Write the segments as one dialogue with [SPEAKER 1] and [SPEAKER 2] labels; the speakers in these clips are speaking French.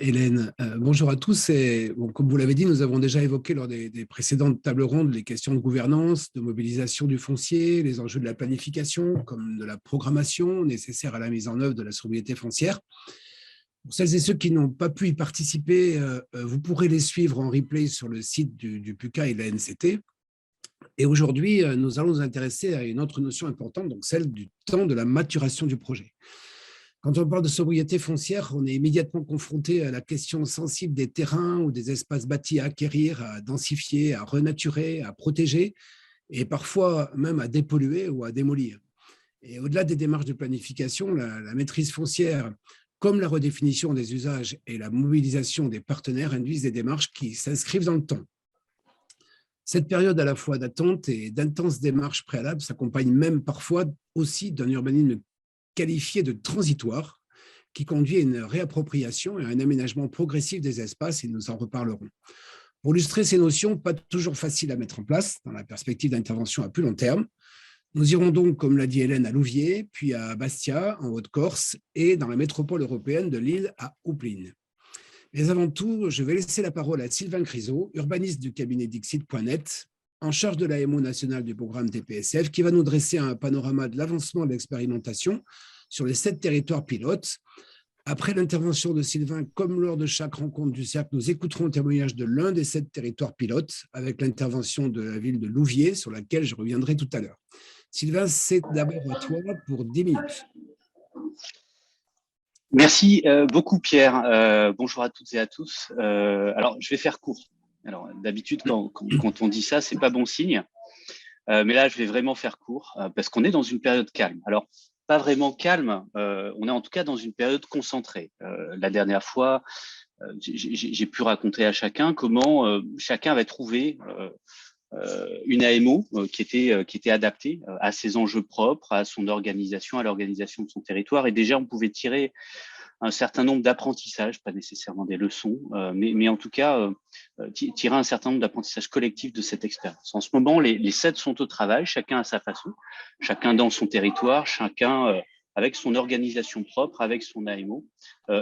[SPEAKER 1] Hélène. Bonjour à tous. Et, bon, comme vous l'avez dit, nous avons déjà évoqué lors des précédentes tables rondes les questions de gouvernance, de mobilisation du foncier, les enjeux de la planification, comme de la programmation nécessaire à la mise en œuvre de la sobriété foncière. Pour celles et ceux qui n'ont pas pu y participer, vous pourrez les suivre en replay sur le site du PUCA et de la NCT. Et aujourd'hui, nous allons nous intéresser à une autre notion importante, donc celle du temps de la maturation du projet. Quand on parle de sobriété foncière, on est immédiatement confronté à la question sensible des terrains ou des espaces bâtis à acquérir, à densifier, à renaturer, à protéger et parfois même à dépolluer ou à démolir. Et au-delà des démarches de planification, la maîtrise foncière, comme la redéfinition des usages et la mobilisation des partenaires, induisent des démarches qui s'inscrivent dans le temps. Cette période à la fois d'attente et d'intenses démarches préalables s'accompagne même parfois aussi d'un urbanisme qualifié de transitoire, qui conduit à une réappropriation et à un aménagement progressif des espaces, et nous en reparlerons. Pour illustrer ces notions, pas toujours faciles à mettre en place dans la perspective d'intervention à plus long terme, nous irons donc, comme l'a dit Hélène, à Louviers, puis à Bastia, en Haute-Corse, et dans la métropole européenne de Lille à Houplines. Mais avant tout, je vais laisser la parole à Sylvain Criseau, urbaniste du cabinet Dixit.net, en charge de l'AMO nationale du programme TPSF, qui va nous dresser un panorama de l'avancement de l'expérimentation sur les 7 territoires pilotes. Après l'intervention de Sylvain, comme lors de chaque rencontre du cercle, nous écouterons le témoignage de l'un des 7 territoires pilotes, avec l'intervention de la ville de Louviers, sur laquelle je reviendrai tout à l'heure. Sylvain, c'est d'abord à toi pour 10 minutes.
[SPEAKER 2] Merci beaucoup Pierre. Bonjour à toutes et à tous. Alors je vais faire court. Alors d'habitude quand on dit ça, c'est pas bon signe. Mais là je vais vraiment faire court parce qu'on est dans une période calme. Alors pas vraiment calme, on est en tout cas dans une période concentrée. La dernière fois, j'ai pu raconter à chacun comment chacun avait trouvé une AMO qui était adaptée à ses enjeux propres, à son organisation, à l'organisation de son territoire. Et déjà, on pouvait tirer un certain nombre d'apprentissages, pas nécessairement des leçons, mais en tout cas, tirer un certain nombre d'apprentissages collectifs de cette expérience. En ce moment, les 7 sont au travail, chacun à sa façon, chacun dans son territoire, chacun avec son organisation propre, avec son AMO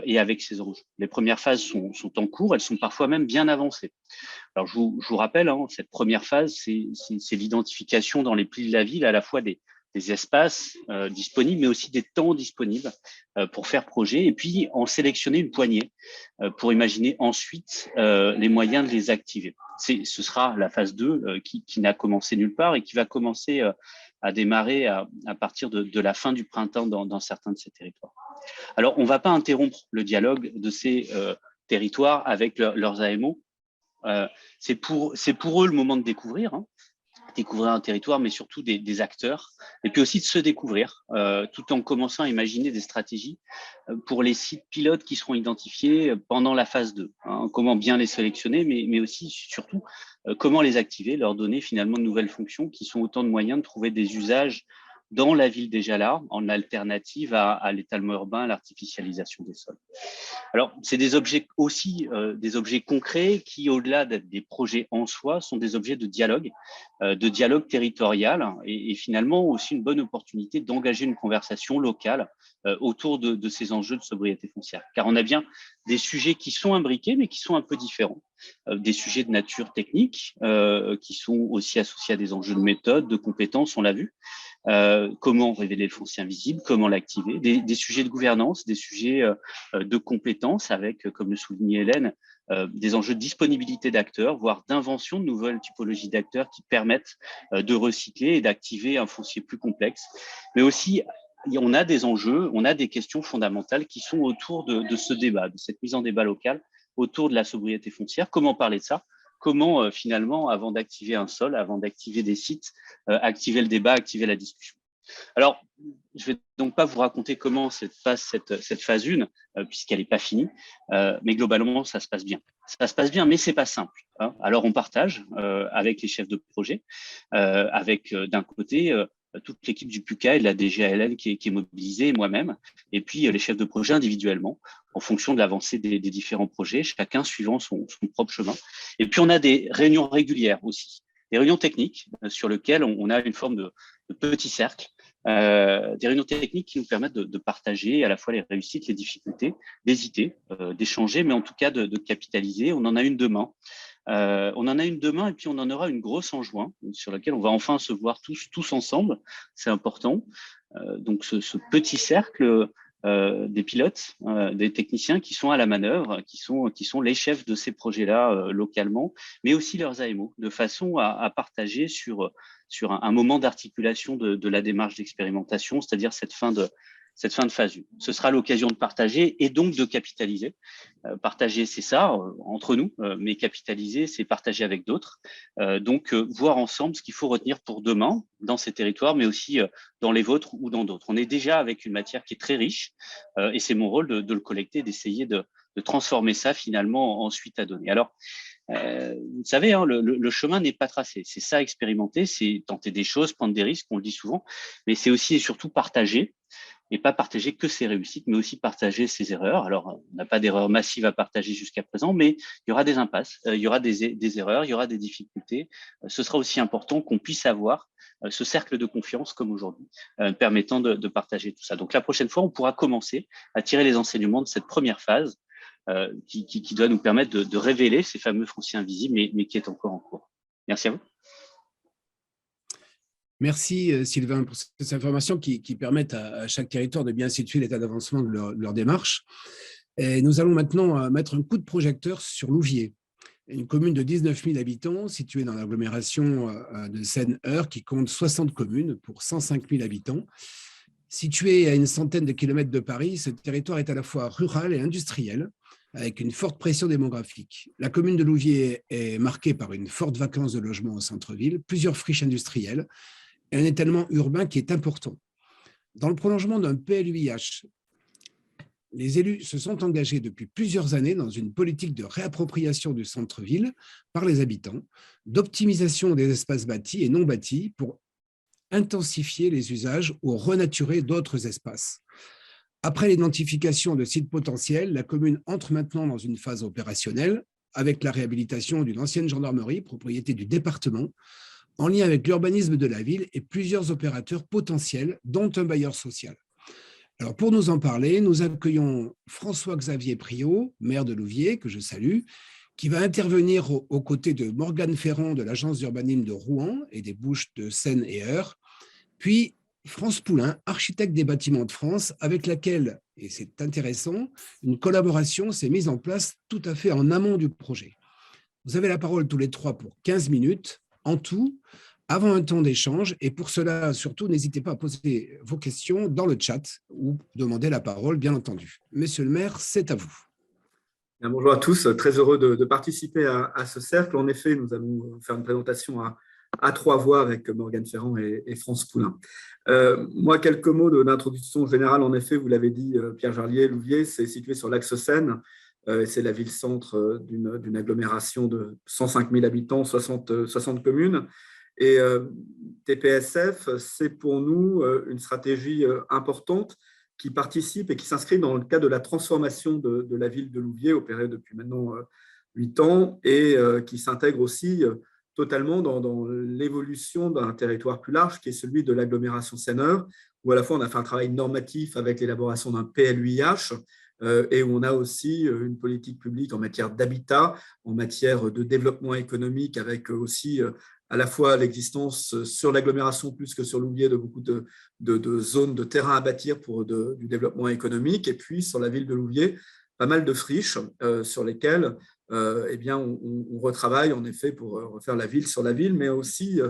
[SPEAKER 2] et avec ses enjeux. Les premières phases sont en cours, elles sont parfois même bien avancées. Alors, je vous rappelle, cette première phase, c'est l'identification dans les plis de la ville à la fois des espaces disponibles, mais aussi des temps disponibles pour faire projet, et puis en sélectionner une poignée pour imaginer ensuite les moyens de les activer. Ce sera la phase 2 qui n'a commencé nulle part et qui va commencer à démarrer à partir de la fin du printemps dans certains de ces territoires. Alors, on ne va pas interrompre le dialogue de ces territoires avec leurs AMO. C'est pour eux le moment de découvrir un territoire, mais surtout des acteurs, et puis aussi de se découvrir, tout en commençant à imaginer des stratégies pour les sites pilotes qui seront identifiés pendant la phase 2. Comment bien les sélectionner, mais aussi, surtout, comment les activer, leur donner finalement de nouvelles fonctions qui sont autant de moyens de trouver des usages dans la ville déjà là, en alternative à l'étalement urbain, à l'artificialisation des sols. Alors, c'est des objets aussi, des objets concrets qui, au-delà d'être des projets en soi, sont des objets de dialogue territorial et finalement aussi une bonne opportunité d'engager une conversation locale autour de ces enjeux de sobriété foncière. Car on a bien des sujets qui sont imbriqués, mais qui sont un peu différents. Des sujets de nature technique qui sont aussi associés à des enjeux de méthode, de compétences, on l'a vu. Comment révéler le foncier invisible, comment l'activer, des sujets de gouvernance, des sujets de compétences avec, comme le soulignait Hélène, des enjeux de disponibilité d'acteurs, voire d'invention de nouvelles typologies d'acteurs qui permettent de recycler et d'activer un foncier plus complexe. Mais aussi, on a des enjeux, on a des questions fondamentales qui sont autour de ce débat, de cette mise en débat locale autour de la sobriété foncière. Comment parler de ça ? Comment finalement, avant d'activer un sol, avant d'activer des sites, activer le débat, activer la discussion. Alors, je ne vais donc pas vous raconter comment cette phase 1, puisqu'elle n'est pas finie, mais globalement, ça se passe bien. Ça se passe bien, mais ce n'est pas simple. Alors, on partage avec les chefs de projet, avec d'un côté toute l'équipe du PUCA et de la DGALN qui est mobilisée, moi-même, et puis les chefs de projet individuellement, en fonction de l'avancée des différents projets, chacun suivant son propre chemin. Et puis, on a des réunions régulières aussi, des réunions techniques sur lesquelles on a une forme de petit cercle Des réunions techniques qui nous permettent de partager à la fois les réussites, les difficultés, d'hésiter, d'échanger, mais en tout cas de capitaliser. On en a une demain. Et puis on en aura une grosse en juin sur laquelle on va enfin se voir tous ensemble. C'est important. Donc ce petit cercle des pilotes, des techniciens qui sont à la manœuvre, qui sont les chefs de ces projets-là localement, mais aussi leurs AMO, de façon à partager sur un moment d'articulation de la démarche d'expérimentation, c'est-à-dire cette fin de phase 1. Ce sera l'occasion de partager et donc de capitaliser. Partager, c'est ça, entre nous, mais capitaliser, c'est partager avec d'autres. Donc, voir ensemble ce qu'il faut retenir pour demain dans ces territoires, mais aussi dans les vôtres ou dans d'autres. On est déjà avec une matière qui est très riche et c'est mon rôle de le collecter, d'essayer de transformer ça finalement ensuite à donner. Alors, vous savez, hein, le chemin n'est pas tracé. C'est ça, expérimenter, c'est tenter des choses, prendre des risques, on le dit souvent, mais c'est aussi et surtout partager, et pas partager que ses réussites, mais aussi partager ses erreurs. Alors, on n'a pas d'erreurs massives à partager jusqu'à présent, mais il y aura des impasses, il y aura des erreurs, il y aura des difficultés. Ce sera aussi important qu'on puisse avoir ce cercle de confiance comme aujourd'hui, permettant de partager tout ça. Donc, la prochaine fois, on pourra commencer à tirer les enseignements de cette première phase qui doit nous permettre de révéler ces fameux fonciers invisibles, mais qui est encore en cours. Merci à vous.
[SPEAKER 1] Merci Sylvain pour ces informations qui permettent à chaque territoire de bien situer l'état d'avancement de leur démarche. Et nous allons maintenant mettre un coup de projecteur sur Louviers, une commune de 19 000 habitants située dans l'agglomération de Seine-Eure qui compte 60 communes pour 105 000 habitants. Située à une centaine de kilomètres de Paris, ce territoire est à la fois rural et industriel, avec une forte pression démographique. La commune de Louviers est marquée par une forte vacance de logements au centre-ville, plusieurs friches industrielles, et un étalement urbain qui est important. Dans le prolongement d'un PLUiH, les élus se sont engagés depuis plusieurs années dans une politique de réappropriation du centre-ville par les habitants, d'optimisation des espaces bâtis et non bâtis pour intensifier les usages ou renaturer d'autres espaces. Après l'identification de sites potentiels, la commune entre maintenant dans une phase opérationnelle avec la réhabilitation d'une ancienne gendarmerie, propriété du département, en lien avec l'urbanisme de la ville et plusieurs opérateurs potentiels, dont un bailleur social. Alors, pour nous en parler, nous accueillons François-Xavier Priot, maire de Louviers, que je salue, qui va intervenir aux côtés de Morgane Ferrand de l'agence d'urbanisme de Rouen et des Bouches de Seine et Eure, puis France Poulain, architecte des bâtiments de France, avec laquelle, et c'est intéressant, une collaboration s'est mise en place tout à fait en amont du projet. Vous avez la parole tous les trois pour 15 minutes en tout, avant un temps d'échange. Et pour cela, surtout, n'hésitez pas à poser vos questions dans le chat ou demander la parole, bien entendu. Monsieur le maire, c'est à vous.
[SPEAKER 3] Bien, bonjour à tous, très heureux de participer à ce cercle. En effet, nous allons faire une présentation à trois voix avec Morgane Ferrand et France Poulain. Moi, quelques mots d'introduction générale. En effet, vous l'avez dit, Pierre Jarlier, Louviers, c'est situé sur l'axe Seine. C'est la ville-centre d'une agglomération de 105 000 habitants, 60 communes. Et TPSF, c'est pour nous une stratégie importante qui participe et qui s'inscrit dans le cadre de la transformation de la ville de Louviers, opérée depuis maintenant 8 ans, et qui s'intègre aussi totalement dans l'évolution d'un territoire plus large, qui est celui de l'agglomération Seine-Eure, où à la fois on a fait un travail normatif avec l'élaboration d'un PLUiH, et où on a aussi une politique publique en matière d'habitat, en matière de développement économique, avec aussi à la fois l'existence sur l'agglomération plus que sur Louviers de beaucoup de zones de terrain à bâtir pour du développement économique, et puis sur la ville de Louviers, pas mal de friches sur lesquelles eh bien, on retravaille en effet pour refaire la ville sur la ville, mais aussi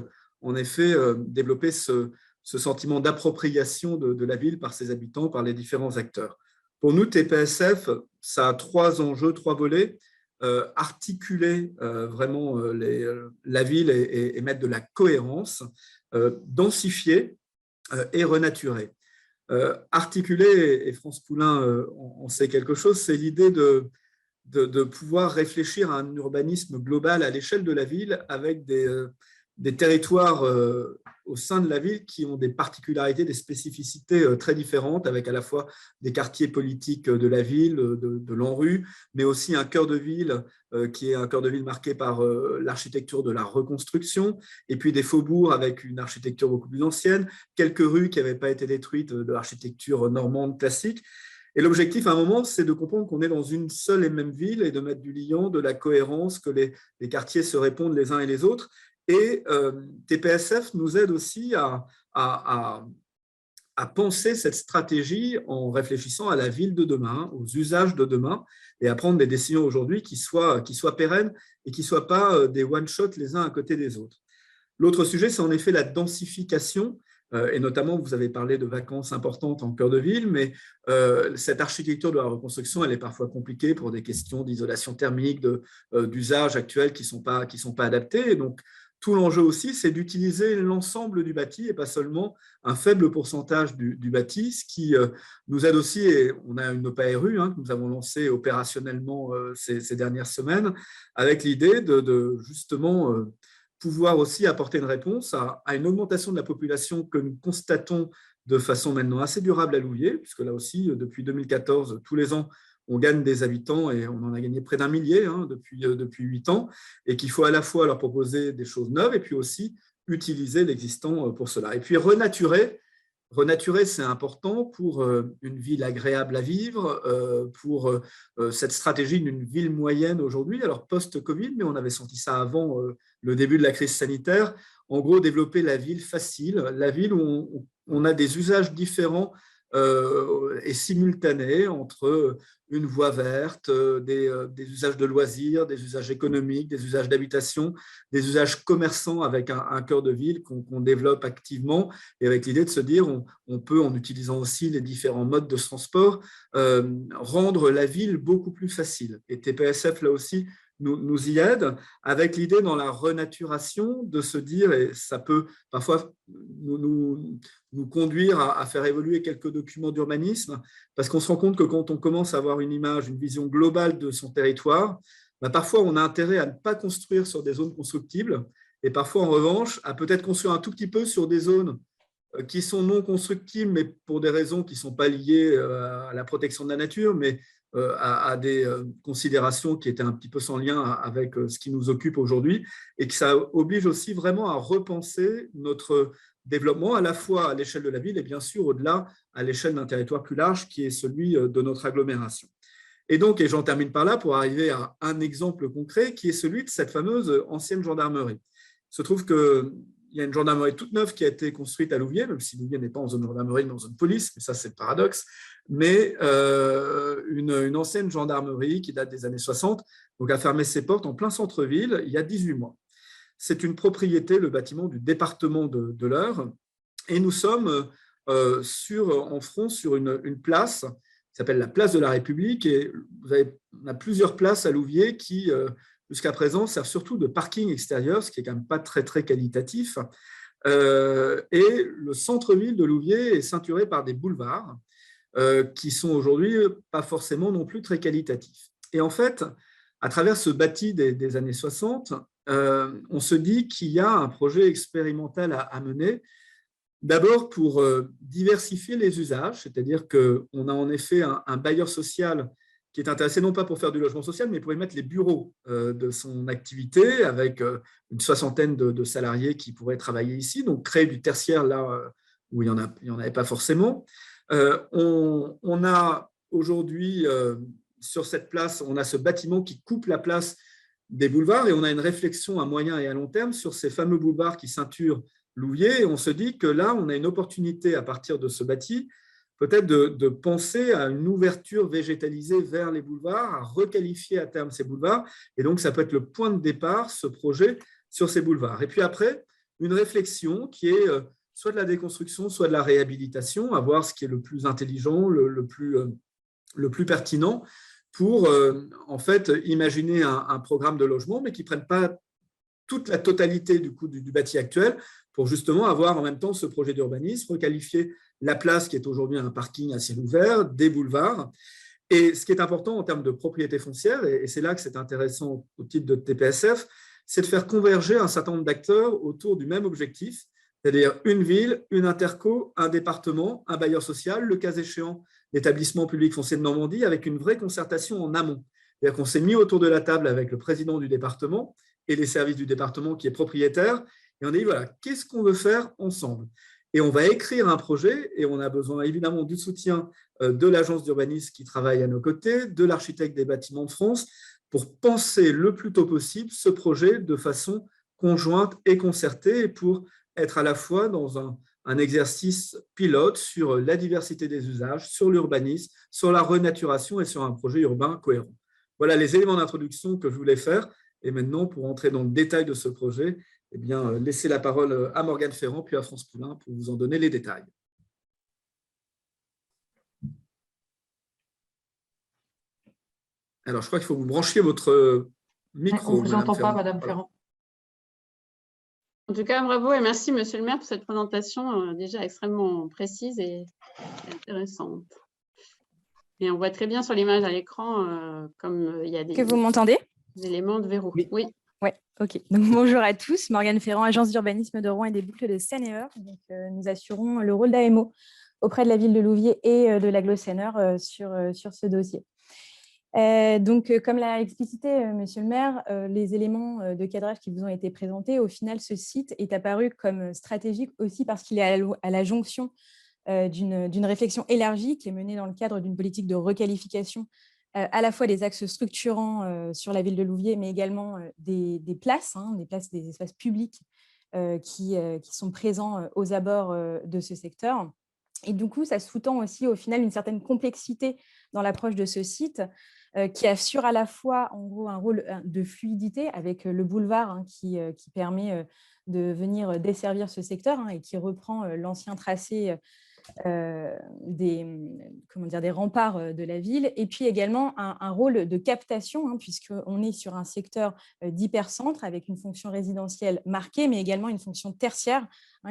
[SPEAKER 3] en effet développer ce sentiment d'appropriation de la ville par ses habitants, par les différents acteurs. Pour nous, TPSF, ça a trois enjeux, trois volets. Articuler vraiment la ville et mettre de la cohérence, densifier et renaturer. Articuler, et France Poulain en sait quelque chose, c'est l'idée de pouvoir réfléchir à un urbanisme global à l'échelle de la ville avec des territoires au sein de la ville qui ont des particularités, des spécificités très différentes, avec à la fois des quartiers politiques de la ville, de l'ANRU, mais aussi un cœur de ville qui est un cœur de ville marqué par l'architecture de la reconstruction, et puis des faubourgs avec une architecture beaucoup plus ancienne, quelques rues qui n'avaient pas été détruites de l'architecture normande classique. Et l'objectif, à un moment, c'est de comprendre qu'on est dans une seule et même ville et de mettre du liant, de la cohérence, que les quartiers se répondent les uns et les autres. Et TPSF nous aide aussi à penser cette stratégie en réfléchissant à la ville de demain, aux usages de demain, et à prendre des décisions aujourd'hui qui soient pérennes et qui ne soient pas des one-shots les uns à côté des autres. L'autre sujet, c'est en effet la densification, et notamment, vous avez parlé de vacances importantes en cœur de ville, mais cette architecture de la reconstruction, elle est parfois compliquée pour des questions d'isolation thermique, d'usage actuels qui ne sont pas adaptés. Et donc, tout l'enjeu aussi, c'est d'utiliser l'ensemble du bâti et pas seulement un faible pourcentage du bâti, ce qui nous aide aussi, et on a une OPARU que nous avons lancée opérationnellement ces dernières semaines, avec l'idée de justement pouvoir aussi apporter une réponse à une augmentation de la population que nous constatons de façon maintenant assez durable à Louviers, puisque là aussi, depuis 2014, tous les ans, on gagne des habitants et on en a gagné près d'1 millier depuis 8 ans, et qu'il faut à la fois leur proposer des choses neuves et puis aussi utiliser l'existant pour cela. Et puis renaturer, c'est important pour une ville agréable à vivre, pour cette stratégie d'une ville moyenne aujourd'hui, alors post-Covid, mais on avait senti ça avant le début de la crise sanitaire. En gros, développer la ville facile, la ville où on a des usages différents et simultanés entre une voie verte, des usages de loisirs, des usages économiques, des usages d'habitation, des usages commerçants avec un cœur de ville qu'on développe activement, et avec l'idée de se dire on peut, en utilisant aussi les différents modes de transport, rendre la ville beaucoup plus facile. Et TPSF, là aussi, nous y aide, avec l'idée dans la renaturation de se dire, et ça peut parfois nous conduire à faire évoluer quelques documents d'urbanisme, parce qu'on se rend compte que quand on commence à avoir une image, une vision globale de son territoire, parfois on a intérêt à ne pas construire sur des zones constructibles, et parfois en revanche à peut-être construire un tout petit peu sur des zones qui sont non constructibles, mais pour des raisons qui ne sont pas liées à la protection de la nature, mais à des considérations qui étaient un petit peu sans lien avec ce qui nous occupe aujourd'hui, et que ça oblige aussi vraiment à repenser notre développement à la fois à l'échelle de la ville et bien sûr au-delà à l'échelle d'un territoire plus large qui est celui de notre agglomération. Et donc, et j'en termine par là pour arriver à un exemple concret qui est celui de cette fameuse ancienne gendarmerie. Il se trouve qu'il y a une gendarmerie toute neuve qui a été construite à Louviers, même si Louviers n'est pas en zone gendarmerie mais en zone police, mais ça c'est le paradoxe, mais une ancienne gendarmerie qui date des années 60, donc a fermé ses portes en plein centre-ville il y a 18 mois. C'est une propriété, le bâtiment du département de l'Eure, et nous sommes en front sur une place qui s'appelle la place de la République, et on a plusieurs places à Louviers qui, jusqu'à présent, servent surtout de parking extérieur, ce qui n'est quand même pas très, très qualitatif. Et le centre-ville de Louviers est ceinturé par des boulevards qui sont aujourd'hui pas forcément non plus très qualitatifs. Et en fait, à travers ce bâti des années 60, on se dit qu'il y a un projet expérimental à mener, d'abord pour diversifier les usages, c'est-à-dire qu'on a en effet un bailleur social qui est intéressé non pas pour faire du logement social, mais pour y mettre les bureaux de son activité, avec une soixantaine de salariés qui pourraient travailler ici, donc créer du tertiaire là où il n'y en avait pas forcément. On a aujourd'hui, sur cette place, on a ce bâtiment qui coupe la place des boulevards, et on a une réflexion à moyen et à long terme sur ces fameux boulevards qui ceinturent Louviers, et on se dit que là, on a une opportunité à partir de ce bâti, peut-être de penser à une ouverture végétalisée vers les boulevards, à requalifier à terme ces boulevards, et donc ça peut être le point de départ, ce projet, sur ces boulevards. Et puis après, une réflexion qui est soit de la déconstruction, soit de la réhabilitation, à voir ce qui est le plus intelligent, le plus pertinent, pour en fait imaginer un programme de logement, mais qui ne prenne pas toute la totalité du bâti actuel, pour justement avoir en même temps ce projet d'urbanisme, requalifier la place qui est aujourd'hui un parking à ciel ouvert, des boulevards. Et ce qui est important en termes de propriété foncière, et c'est là que c'est intéressant au titre de TPSF, c'est de faire converger un certain nombre d'acteurs autour du même objectif, c'est-à-dire une ville, une interco, un département, un bailleur social, le cas échéant, l'établissement public foncier de Normandie, avec une vraie concertation en amont. C'est-à-dire qu'on s'est mis autour de la table avec le président du département et les services du département qui est propriétaire, et on a dit, voilà, qu'est-ce qu'on veut faire ensemble? Et on va écrire un projet, et on a besoin évidemment du soutien de l'agence d'urbanisme qui travaille à nos côtés, de l'architecte des bâtiments de France, pour penser le plus tôt possible ce projet de façon conjointe et concertée, et pour être à la fois dans un exercice pilote sur la diversité des usages, sur l'urbanisme, sur la renaturation et sur un projet urbain cohérent. Voilà les éléments d'introduction que je voulais faire. Et maintenant, pour entrer dans le détail de ce projet, eh bien, laissez la parole à Morgane Ferrand puis à France Poulain pour vous en donner les détails. Alors, je crois qu'il faut vous brancher votre micro.
[SPEAKER 4] On ne vous entend pas, Madame Ferrand.
[SPEAKER 5] En tout cas, bravo et merci, Monsieur le maire, pour cette présentation déjà extrêmement précise et intéressante. Et on voit très bien sur l'image à l'écran comme il y a des,
[SPEAKER 6] que vous m'entendez?
[SPEAKER 5] Des éléments de verrou.
[SPEAKER 1] Oui.
[SPEAKER 6] Oui, ok. Donc, bonjour à tous. Morgane Ferrand, agence d'urbanisme de Rouen et des boucles de Seine-et-Eure. Nous assurons le rôle d'AMO auprès de la ville de Louviers et de l'agglo Seine-et-Eure sur ce dossier. Comme l'a explicité Monsieur le maire, les éléments de cadrage qui vous ont été présentés, au final, ce site est apparu comme stratégique aussi parce qu'il est à la jonction d'une réflexion élargie qui est menée dans le cadre d'une politique de requalification à la fois des axes structurants sur la ville de Louviers, mais également des places, des espaces publics qui sont présents aux abords de ce secteur. Et du coup, ça sous-tend aussi au final une certaine complexité dans l'approche de ce site qui assure à la fois en gros un rôle de fluidité avec le boulevard qui permet de venir desservir ce secteur et qui reprend l'ancien tracé des remparts de la ville, et puis également un rôle de captation, puisqu'on est sur un secteur d'hypercentre avec une fonction résidentielle marquée, mais également une fonction tertiaire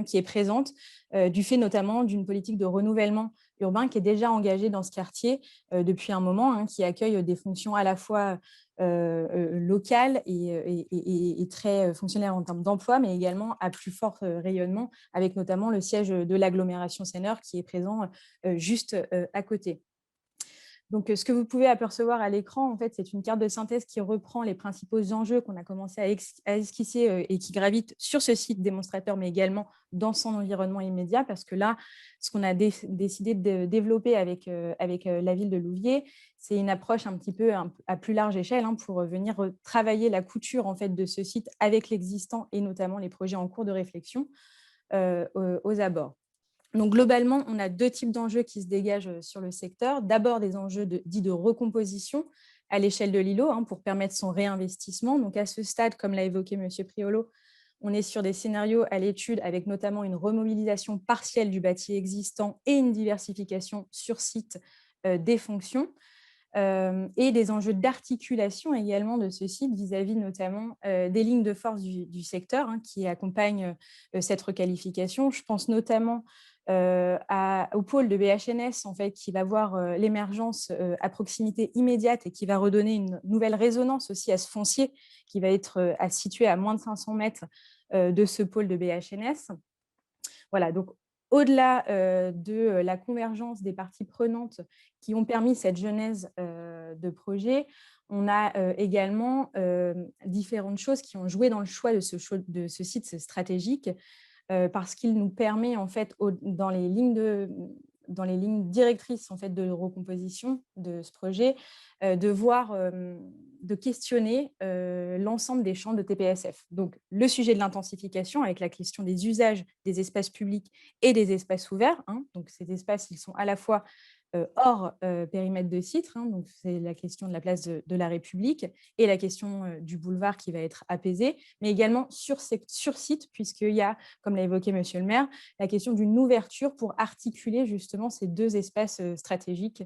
[SPEAKER 6] qui est présente, du fait notamment d'une politique de renouvellement urbain qui est déjà engagée dans ce quartier depuis un moment, qui accueille des fonctions à la fois locales et très fonctionnelles en termes d'emploi, mais également à plus fort rayonnement, avec notamment le siège de l'agglomération Seine-et-Eure qui est présent juste à côté. Donc, ce que vous pouvez apercevoir à l'écran, en fait, c'est une carte de synthèse qui reprend les principaux enjeux qu'on a commencé à esquisser et qui gravitent sur ce site démonstrateur, mais également dans son environnement immédiat, parce que là, ce qu'on a décidé de développer avec la ville de Louviers, c'est une approche un petit peu à plus large échelle pour venir travailler la couture en fait, de ce site avec l'existant et notamment les projets en cours de réflexion aux abords. Donc, globalement, on a deux types d'enjeux qui se dégagent sur le secteur. D'abord, des enjeux dits de recomposition à l'échelle de l'îlot pour permettre son réinvestissement. Donc, à ce stade, comme l'a évoqué M. Priolo, on est sur des scénarios à l'étude avec notamment une remobilisation partielle du bâti existant et une diversification sur site des fonctions. Et des enjeux d'articulation également de ce site vis-à-vis notamment des lignes de force du secteur qui accompagnent cette requalification. Je pense notamment au pôle de BHNS en fait, qui va voir l'émergence à proximité immédiate et qui va redonner une nouvelle résonance aussi à ce foncier qui va être situé à moins de 500 mètres de ce pôle de BHNS. Voilà, donc au-delà de la convergence des parties prenantes qui ont permis cette genèse de projet, on a également différentes choses qui ont joué dans le choix de ce site stratégique parce qu'il nous permet, en fait, dans les lignes directrices en fait, de recomposition de ce projet, de questionner l'ensemble des champs de TPSF. Donc, le sujet de l'intensification avec la question des usages des espaces publics et des espaces ouverts. Donc, ces espaces, ils sont à la fois hors périmètre de site, donc c'est la question de la place de la République et la question du boulevard qui va être apaisée, mais également sur site, puisqu'il y a, comme l'a évoqué Monsieur le maire, la question d'une ouverture pour articuler justement ces deux espaces stratégiques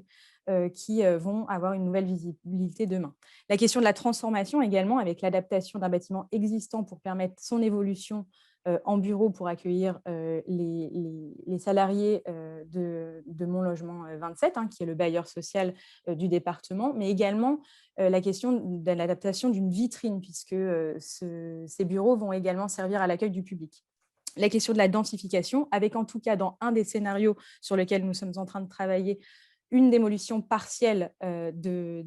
[SPEAKER 6] qui vont avoir une nouvelle visibilité demain. La question de la transformation également, avec l'adaptation d'un bâtiment existant pour permettre son évolution en bureau pour accueillir les salariés de Mon Logement 27, qui est le bailleur social du département, mais également la question de l'adaptation d'une vitrine, puisque ces bureaux vont également servir à l'accueil du public. La question de la densification, avec en tout cas dans un des scénarios sur lesquels nous sommes en train de travailler, une démolition partielle des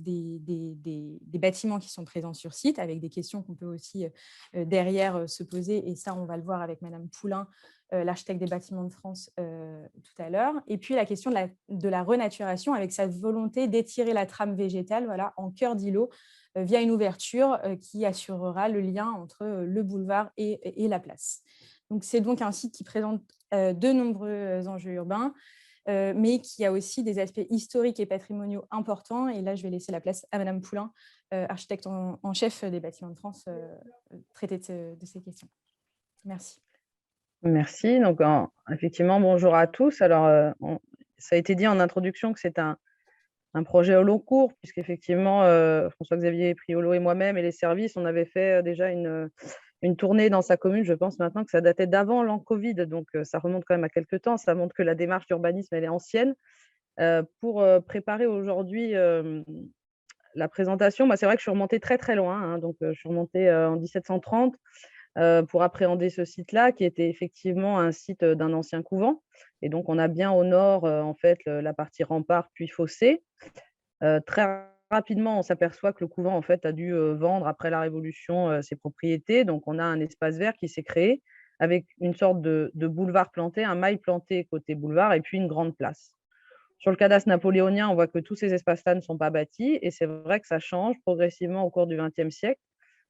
[SPEAKER 6] bâtiments qui sont présents sur site, avec des questions qu'on peut aussi derrière se poser, et ça, on va le voir avec Madame Poulain, l'architecte des bâtiments de France, tout à l'heure. Et puis, la question de la renaturation, avec sa volonté d'étirer la trame végétale en cœur d'îlot, via une ouverture qui assurera le lien entre le boulevard et la place. Donc, c'est donc un site qui présente de nombreux enjeux urbains, mais qui a aussi des aspects historiques et patrimoniaux importants. Et là, je vais laisser la place à Madame Poulain, architecte en chef des Bâtiments de France, traiter de ces questions. Merci.
[SPEAKER 4] Merci. Donc, effectivement, bonjour à tous. Alors, ça a été dit en introduction que c'est un projet au long cours, puisqu'effectivement, François-Xavier Priolo et moi-même et les services, on avait fait déjà une tournée dans sa commune. Je pense maintenant que ça datait d'avant l'an Covid, donc ça remonte quand même à quelques temps. Ça montre que la démarche d'urbanisme, elle est ancienne. Pour préparer aujourd'hui la présentation, c'est vrai que je suis remontée très très loin, donc je suis remontée en 1730 pour appréhender ce site-là, qui était effectivement un site d'un ancien couvent. Et donc, on a bien au nord, en fait, la partie rempart puis fossé. Très rapidement, on s'aperçoit que le couvent, en fait, a dû vendre après la Révolution ses propriétés. Donc, on a un espace vert qui s'est créé avec une sorte de boulevard planté, un mail planté côté boulevard et puis une grande place. Sur le cadastre napoléonien, on voit que tous ces espaces-là ne sont pas bâtis, et c'est vrai que ça change progressivement au cours du XXe siècle,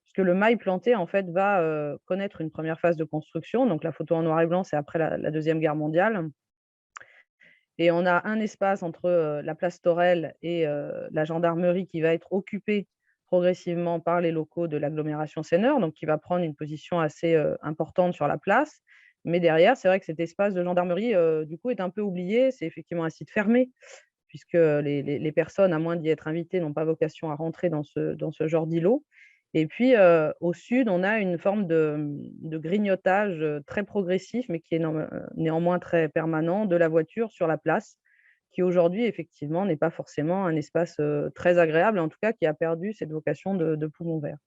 [SPEAKER 4] puisque le mail planté, en fait, va connaître une première phase de construction. Donc, la photo en noir et blanc, c'est après la Deuxième Guerre mondiale. Et on a un espace entre la place Torel et la gendarmerie qui va être occupé progressivement par les locaux de l'agglomération Seineur, donc qui va prendre une position assez importante sur la place. Mais derrière, c'est vrai que cet espace de gendarmerie, du coup, est un peu oublié. C'est effectivement un site fermé, puisque les personnes, à moins d'y être invitées, n'ont pas vocation à rentrer dans ce genre d'îlot. Et puis, au sud, on a une forme de grignotage très progressif, mais qui est néanmoins très permanent, de la voiture sur la place, qui aujourd'hui, effectivement, n'est pas forcément un espace très agréable, en tout cas, qui a perdu cette vocation de poumon vert.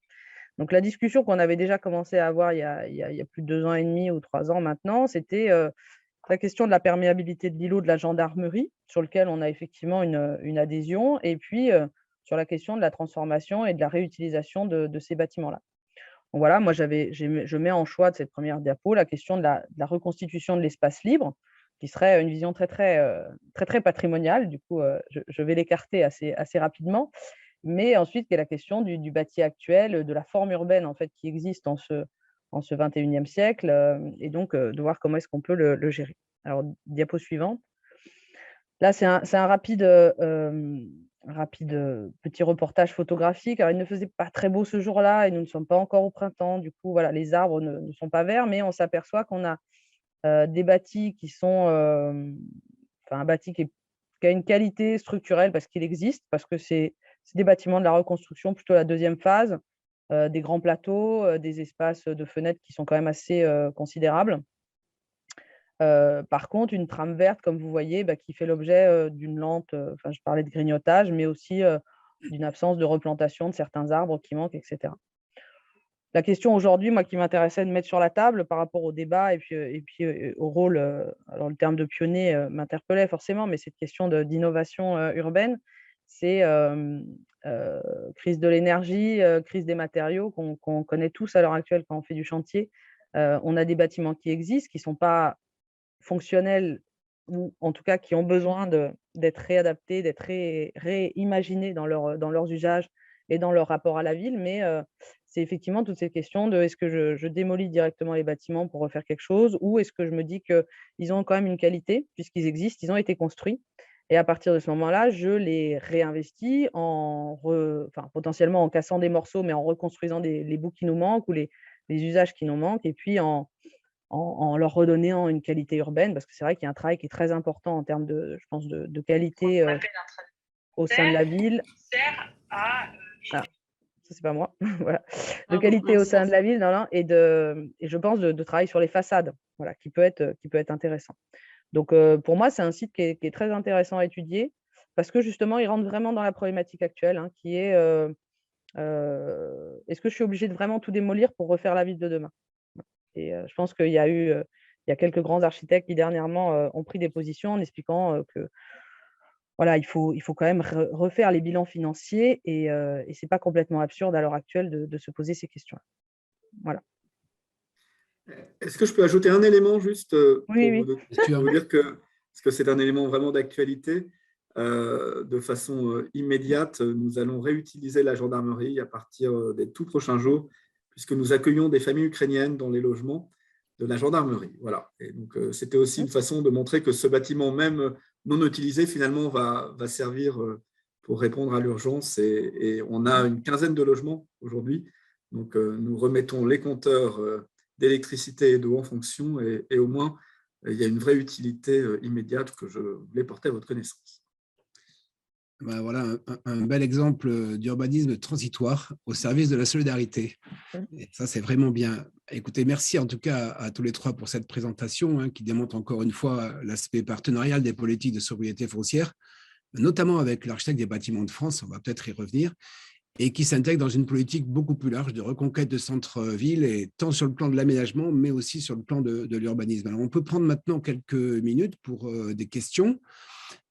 [SPEAKER 4] Donc, la discussion qu'on avait déjà commencé à avoir il y a plus de 2 ans et demi ou 3 ans maintenant, c'était la question de la perméabilité de l'îlot de la gendarmerie, sur lequel on a effectivement une adhésion, et puis sur la question de la transformation et de la réutilisation de ces bâtiments-là. Donc voilà, moi je mets en choix de cette première diapo la question de la reconstitution de l'espace libre, qui serait une vision très très patrimoniale. Du coup, je vais l'écarter assez rapidement. Mais ensuite, il y a la question du bâti actuel, de la forme urbaine en fait, qui existe en ce 21e siècle, et donc de voir comment est-ce qu'on peut le gérer. Alors, diapo suivante. Là, c'est un rapide petit reportage photographique. Alors, il ne faisait pas très beau ce jour-là et nous ne sommes pas encore au printemps. Du coup, voilà, les arbres ne sont pas verts, mais on s'aperçoit qu'on a des bâtis qui sont… un bâti qui a une qualité structurelle parce qu'il existe, parce que c'est des bâtiments de la reconstruction, plutôt la deuxième phase, des grands plateaux, des espaces de fenêtres qui sont quand même assez considérables. Par contre, une trame verte, comme vous voyez, qui fait l'objet d'une lente, je parlais de grignotage, mais aussi d'une absence de replantation de certains arbres qui manquent, etc. La question aujourd'hui, moi, qui m'intéressait de mettre sur la table par rapport au débat et puis au rôle, alors le terme de pionnier m'interpellait forcément, mais cette question d'innovation urbaine, c'est crise de l'énergie, crise des matériaux qu'on connaît tous à l'heure actuelle quand on fait du chantier. On a des bâtiments qui existent, qui ne sont pas fonctionnels, ou en tout cas qui ont besoin d'être réadaptés, d'être réimaginés dans leurs usages et dans leur rapport à la ville, mais c'est effectivement toutes ces questions de est-ce que je démolis directement les bâtiments pour refaire quelque chose, ou est-ce que je me dis qu'ils ont quand même une qualité, puisqu'ils existent, ils ont été construits, et à partir de ce moment-là, je les réinvestis potentiellement en cassant des morceaux, mais en reconstruisant les bouts qui nous manquent ou les usages qui nous manquent, et puis en leur redonnant une qualité urbaine, parce que c'est vrai qu'il y a un travail qui est très important en termes de qualité au sein de la ville. ça c'est pas moi, voilà, de
[SPEAKER 5] Ah bon,
[SPEAKER 4] qualité au
[SPEAKER 5] merci.
[SPEAKER 4] sein de la ville, et je pense de travail sur les façades, voilà, qui peut être intéressant. Donc, pour moi, c'est un site qui est très intéressant à étudier parce que justement, il rentre vraiment dans la problématique actuelle, qui est est-ce que je suis obligée de vraiment tout démolir pour refaire la ville de demain? Et je pense qu'il y a il y a quelques grands architectes qui dernièrement ont pris des positions en expliquant que voilà, il faut quand même refaire les bilans financiers et c'est pas complètement absurde à l'heure actuelle de se poser ces questions. Voilà.
[SPEAKER 3] Est-ce que je peux ajouter un élément juste
[SPEAKER 4] Oui, oui.
[SPEAKER 3] pour vous dire que, parce que c'est un élément vraiment d'actualité, de façon immédiate, nous allons réutiliser la gendarmerie à partir des tout prochains jours, puisque nous accueillons des familles ukrainiennes dans les logements de la gendarmerie. Voilà. Et donc, c'était aussi une façon de montrer que ce bâtiment, même non utilisé, finalement, va servir pour répondre à l'urgence. Et on a une quinzaine de logements aujourd'hui. Donc, nous remettons les compteurs d'électricité et d'eau en fonction, et au moins, il y a une vraie utilité immédiate que je voulais porter à votre connaissance.
[SPEAKER 1] Ben voilà un bel exemple d'urbanisme transitoire au service de la solidarité. Et ça, c'est vraiment bien. Écoutez, merci en tout cas à tous les trois pour cette présentation qui démontre encore une fois l'aspect partenarial des politiques de sobriété foncière, notamment avec l'architecte des bâtiments de France, on va peut-être y revenir, et qui s'intègre dans une politique beaucoup plus large de reconquête de centre-ville, et tant sur le plan de l'aménagement, mais aussi sur le plan de l'urbanisme. Alors, on peut prendre maintenant quelques minutes pour des questions.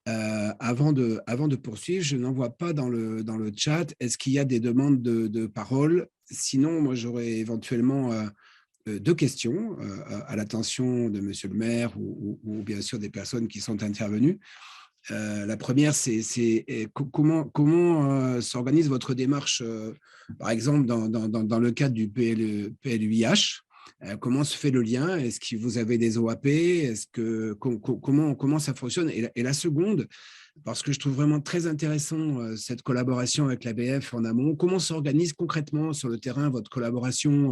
[SPEAKER 1] Avant de poursuivre, je n'en vois pas dans le chat. Est-ce qu'il y a des demandes de parole? Sinon, moi, j'aurais éventuellement deux questions à l'attention de Monsieur le maire ou bien sûr des personnes qui sont intervenues. La première, c'est comment s'organise votre démarche, par exemple, dans le cadre du PLUIH? Comment se fait le lien? Est-ce que vous avez des OAP? Comment ça fonctionne? Et la seconde, parce que je trouve vraiment très intéressant cette collaboration avec l'ABF en amont, comment s'organise concrètement sur le terrain votre collaboration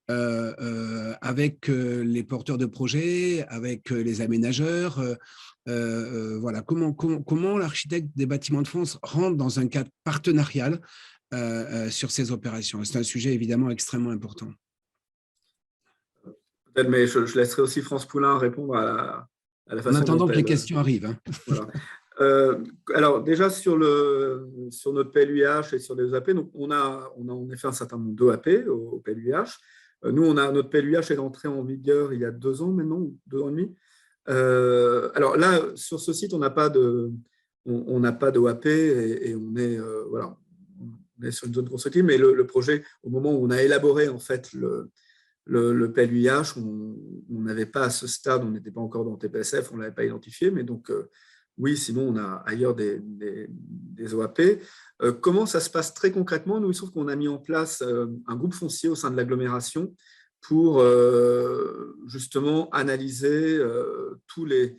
[SPEAKER 1] avec les porteurs de projets, avec les aménageurs? Voilà, comment l'architecte des bâtiments de France rentre dans un cadre partenarial sur ces opérations? C'est un sujet évidemment extrêmement important.
[SPEAKER 3] Peut-être, mais je laisserai aussi France Poulain répondre à la façon
[SPEAKER 1] en attendant
[SPEAKER 3] dont
[SPEAKER 1] que les questions arrivent.
[SPEAKER 3] Voilà. Alors déjà sur notre PLUIH et sur les OAP, donc on a en effet un certain nombre d'OAP au PLUIH. Nous, notre PLUIH est entré en vigueur il y a 2 ans maintenant, 2 ans et demi. Alors là, sur ce site, on n'a pas d'OAP et on est voilà, on est sur une zone constructive, mais le projet, au moment où on a élaboré en fait le PLUIH, on n'avait pas à ce stade, on n'était pas encore dans TPSF, on ne l'avait pas identifié, mais donc oui, sinon on a ailleurs des OAP. Comment ça se passe très concrètement? Nous, il se trouve qu'on a mis en place un groupe foncier au sein de l'agglomération pour justement analyser tous les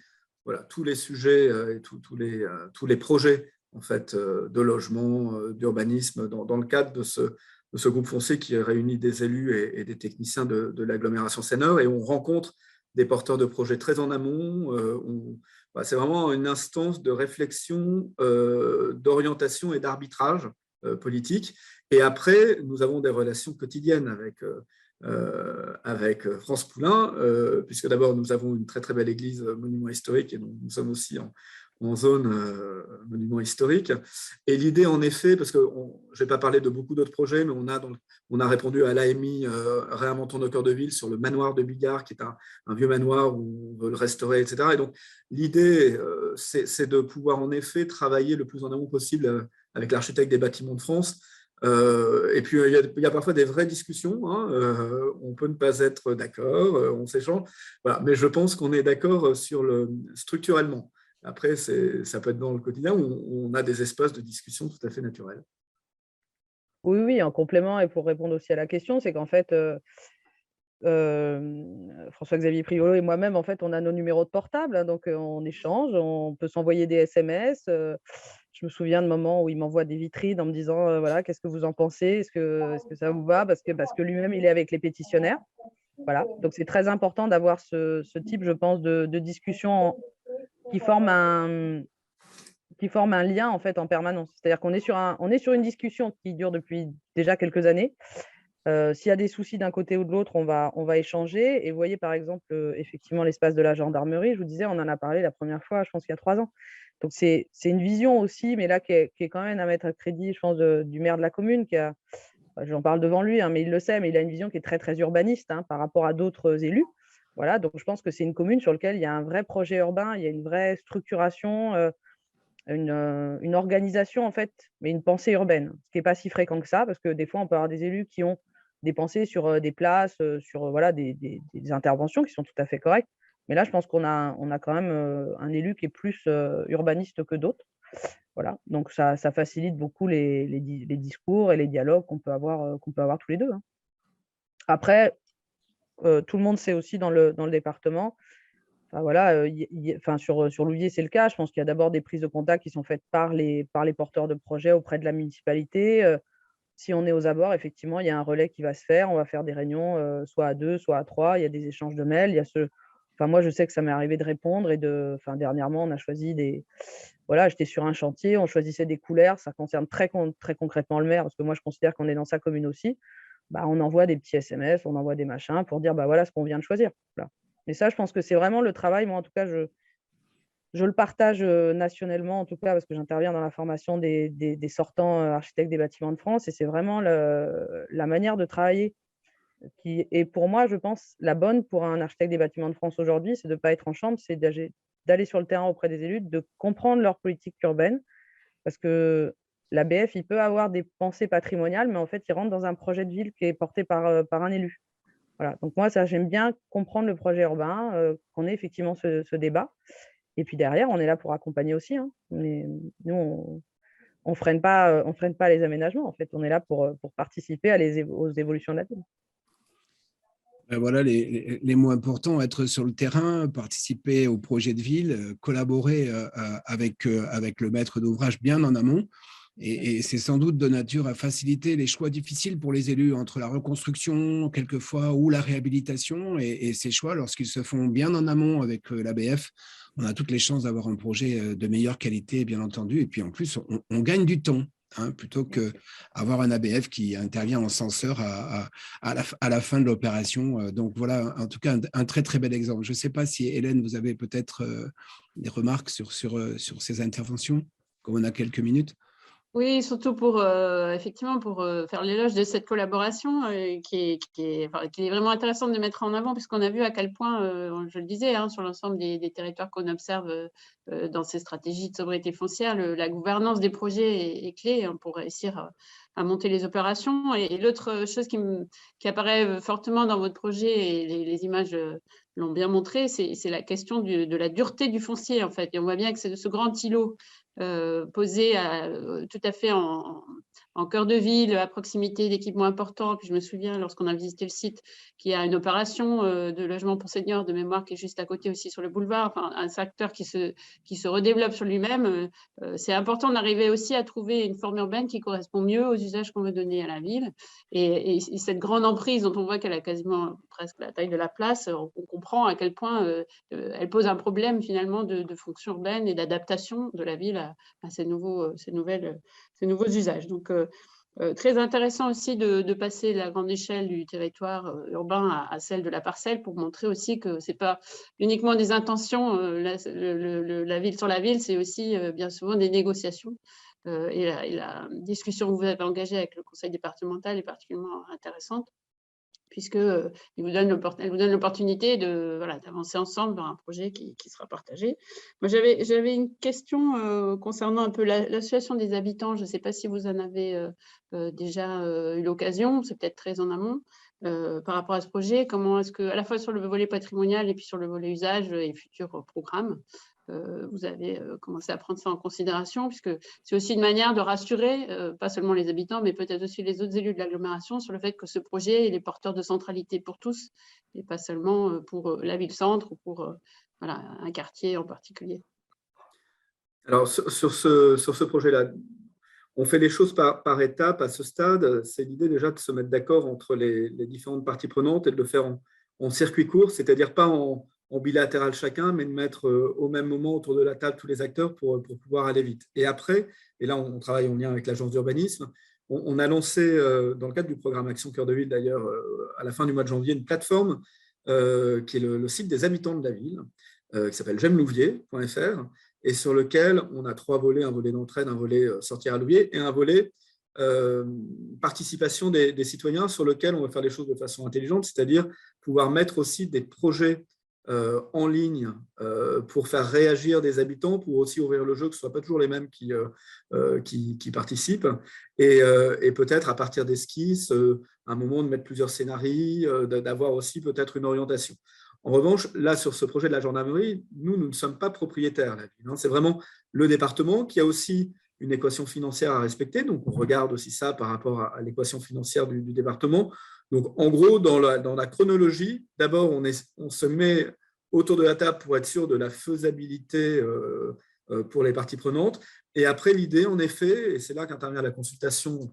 [SPEAKER 3] sujets et tous les projets en fait, de logement, d'urbanisme, dans le cadre de ce groupe foncier qui réunit des élus et des techniciens de l'agglomération Seine-Nord, et on rencontre des porteurs de projets très en amont. C'est vraiment une instance de réflexion, d'orientation et d'arbitrage politique. Et après, nous avons des relations quotidiennes avec France Poulain, puisque d'abord, nous avons une très très belle église monument historique, et donc nous sommes aussi en zone monument historique. Et l'idée, en effet, parce que je ne vais pas parler de beaucoup d'autres projets, mais on a répondu à l'AMI Réinventons nos cœurs de ville sur le manoir de Bigard, qui est un vieux manoir où on veut le restaurer, etc. Et donc, l'idée, c'est de pouvoir, en effet, travailler le plus en amont possible avec l'architecte des bâtiments de France. Et puis, il y a parfois des vraies discussions. On peut ne pas être d'accord, on s'échange. Voilà. Mais je pense qu'on est d'accord structurellement. Après, ça peut être dans le quotidien où on a des espaces de discussion tout à fait naturels.
[SPEAKER 4] Oui, oui, en complément, et pour répondre aussi à la question, c'est qu'en fait, François-Xavier Priolo et moi-même, en fait, on a nos numéros de portable, donc on échange, on peut s'envoyer des SMS. Je me souviens de moments où il m'envoie des vitrines en me disant voilà, qu'est-ce que vous en pensez? Est-ce que ça vous va? Parce que lui-même, il est avec les pétitionnaires. Voilà. Donc, c'est très important d'avoir ce type, je pense, de discussion qui forme qui forment un lien en fait en permanence. C'est-à-dire qu'on est sur une discussion qui dure depuis déjà quelques années. S'il y a des soucis d'un côté ou de l'autre, on va échanger. Et vous voyez, par exemple, effectivement, l'espace de la gendarmerie, je vous disais, on en a parlé la première fois, je pense qu'il y a 3 ans. Donc, c'est une vision aussi, mais là, qui est quand même à mettre à crédit, je pense, du maire de la commune, j'en parle devant lui, hein, mais il le sait, mais il a une vision qui est très, très urbaniste hein, par rapport à d'autres élus. Voilà, donc je pense que c'est une commune sur laquelle il y a un vrai projet urbain, il y a une vraie structuration, une organisation, en fait, mais une pensée urbaine, ce qui n'est pas si fréquent que ça, parce que des fois, on peut avoir des élus qui ont des pensées sur des places, sur voilà, des interventions qui sont tout à fait correctes. Mais là, je pense qu'on a quand même un élu qui est plus urbaniste que d'autres. Voilà. Donc, ça facilite beaucoup les discours et les dialogues qu'on peut avoir tous les deux. Hein. Après, tout le monde sait aussi dans le département, enfin, voilà, sur Louviers, c'est le cas. Je pense qu'il y a d'abord des prises de contact qui sont faites par les porteurs de projets auprès de la municipalité. Si on est aux abords, effectivement, il y a un relais qui va se faire. On va faire des réunions, soit à 2, soit à 3. Il y a des échanges de mails. Moi, je sais que ça m'est arrivé de répondre. Dernièrement, on a choisi Voilà, j'étais sur un chantier, on choisissait des couleurs. Ça concerne très concrètement le maire, parce que moi, je considère qu'on est dans sa commune aussi. Bah, on envoie des petits SMS, on envoie des machins pour dire, bah, voilà ce qu'on vient de choisir. Voilà. Et ça, je pense que c'est vraiment le travail. Moi, en tout cas, je le partage nationalement, en tout cas, parce que j'interviens dans la formation des sortants architectes des bâtiments de France. Et c'est vraiment la manière de travailler qui est, pour moi, je pense, la bonne pour un architecte des bâtiments de France aujourd'hui. C'est de ne pas être en chambre, c'est d'aller sur le terrain auprès des élus, de comprendre leur politique urbaine. Parce que l'ABF, il peut avoir des pensées patrimoniales, mais en fait, il rentre dans un projet de ville qui est porté par un élu. Voilà. Donc moi, ça, j'aime bien comprendre le projet urbain, qu'on ait effectivement ce débat. Et puis derrière, on est là pour accompagner aussi. Hein. Nous, on freine pas les aménagements. En fait, on est là pour participer aux évolutions de la ville.
[SPEAKER 1] Voilà les mots importants, être sur le terrain, participer au projet de ville, collaborer avec le maître d'ouvrage bien en amont. Et c'est sans doute de nature à faciliter les choix difficiles pour les élus entre la reconstruction, quelquefois, ou la réhabilitation. Et ces choix, lorsqu'ils se font bien en amont avec l'ABF, on a toutes les chances d'avoir un projet de meilleure qualité, bien entendu. Et puis en plus, on gagne du temps. Hein, plutôt qu'avoir un ABF qui intervient en censeur à la fin de l'opération. Donc voilà, en tout cas, un très, très bel exemple. Je ne sais pas si, Hélène, vous avez peut-être des remarques sur ces interventions, comme on a quelques minutes.
[SPEAKER 5] Oui, surtout effectivement pour faire l'éloge de cette collaboration qui est vraiment intéressante de mettre en avant, puisqu'on a vu à quel point, je le disais, hein, sur l'ensemble des territoires qu'on observe dans ces stratégies de sobriété foncière, la gouvernance des projets est clé hein, pour réussir à monter les opérations. Et l'autre chose qui apparaît fortement dans votre projet, et les images l'ont bien montré, c'est la question de la dureté du foncier, en fait. Et on voit bien que c'est ce grand îlot posé tout à fait en cœur de ville, à proximité d'équipements importants. Puis je me souviens, lorsqu'on a visité le site, qu'il y a une opération de logement pour seniors de mémoire qui est juste à côté aussi sur le boulevard, enfin, un secteur qui se redéveloppe sur lui-même. C'est important d'arriver aussi à trouver une forme urbaine qui correspond mieux aux usages qu'on veut donner à la ville. Et cette grande emprise dont on voit qu'elle a quasiment presque la taille de la place, on comprend à quel point elle pose un problème finalement de fonction urbaine et d'adaptation de la ville à ces nouveaux usages. Donc, très intéressant aussi de passer la grande échelle du territoire urbain à celle de la parcelle pour montrer aussi que ce n'est pas uniquement des intentions, la ville sur la ville, c'est aussi bien souvent des négociations. Et la discussion que vous avez engagée avec le conseil départemental est particulièrement intéressante, puisqu'elle vous donne l'opportunité d'avancer ensemble vers un projet qui sera partagé. Moi, j'avais une question concernant un peu la situation des habitants. Je ne sais pas si vous en avez déjà eu l'occasion, c'est peut-être très en amont, par rapport à ce projet. Comment est-ce que, à la fois sur le volet patrimonial et puis sur le volet usage et futurs programmes, vous avez commencé à prendre ça en considération, puisque c'est aussi une manière de rassurer, pas seulement les habitants, mais peut-être aussi les autres élus de l'agglomération sur le fait que ce projet est porteur de centralité pour tous, et pas seulement pour la ville-centre ou pour un quartier en particulier.
[SPEAKER 3] Alors, sur ce projet-là, on fait les choses par étapes à ce stade. C'est l'idée déjà de se mettre d'accord entre les différentes parties prenantes et de le faire en circuit court, c'est-à-dire pas en en bilatéral chacun, mais de mettre au même moment autour de la table tous les acteurs pour pouvoir aller vite. Et après, et là on travaille en lien avec l'agence d'urbanisme, on a lancé, dans le cadre du programme Action Cœur de Ville d'ailleurs, à la fin du mois de janvier, une plateforme qui est le site des habitants de la ville, qui s'appelle j'aimelouviers.fr, et sur lequel on a 3 volets, un volet d'entraide, un volet sortir à Louviers et un volet participation des citoyens, sur lequel on va faire les choses de façon intelligente, c'est-à-dire pouvoir mettre aussi des projets en ligne pour faire réagir des habitants, pour aussi ouvrir le jeu, que ce ne soit pas toujours les mêmes qui participent, et peut-être à partir d'esquisses, à un moment de mettre plusieurs scénarios, d'avoir aussi peut-être une orientation. En revanche, là, sur ce projet de la gendarmerie, nous ne sommes pas propriétaires. C'est vraiment le département qui a aussi une équation financière à respecter. Donc, on regarde aussi ça par rapport à l'équation financière du département. Donc, en gros, dans la chronologie, d'abord, on se met autour de la table pour être sûr de la faisabilité pour les parties prenantes. Et après, l'idée, en effet, et c'est là qu'intervient la consultation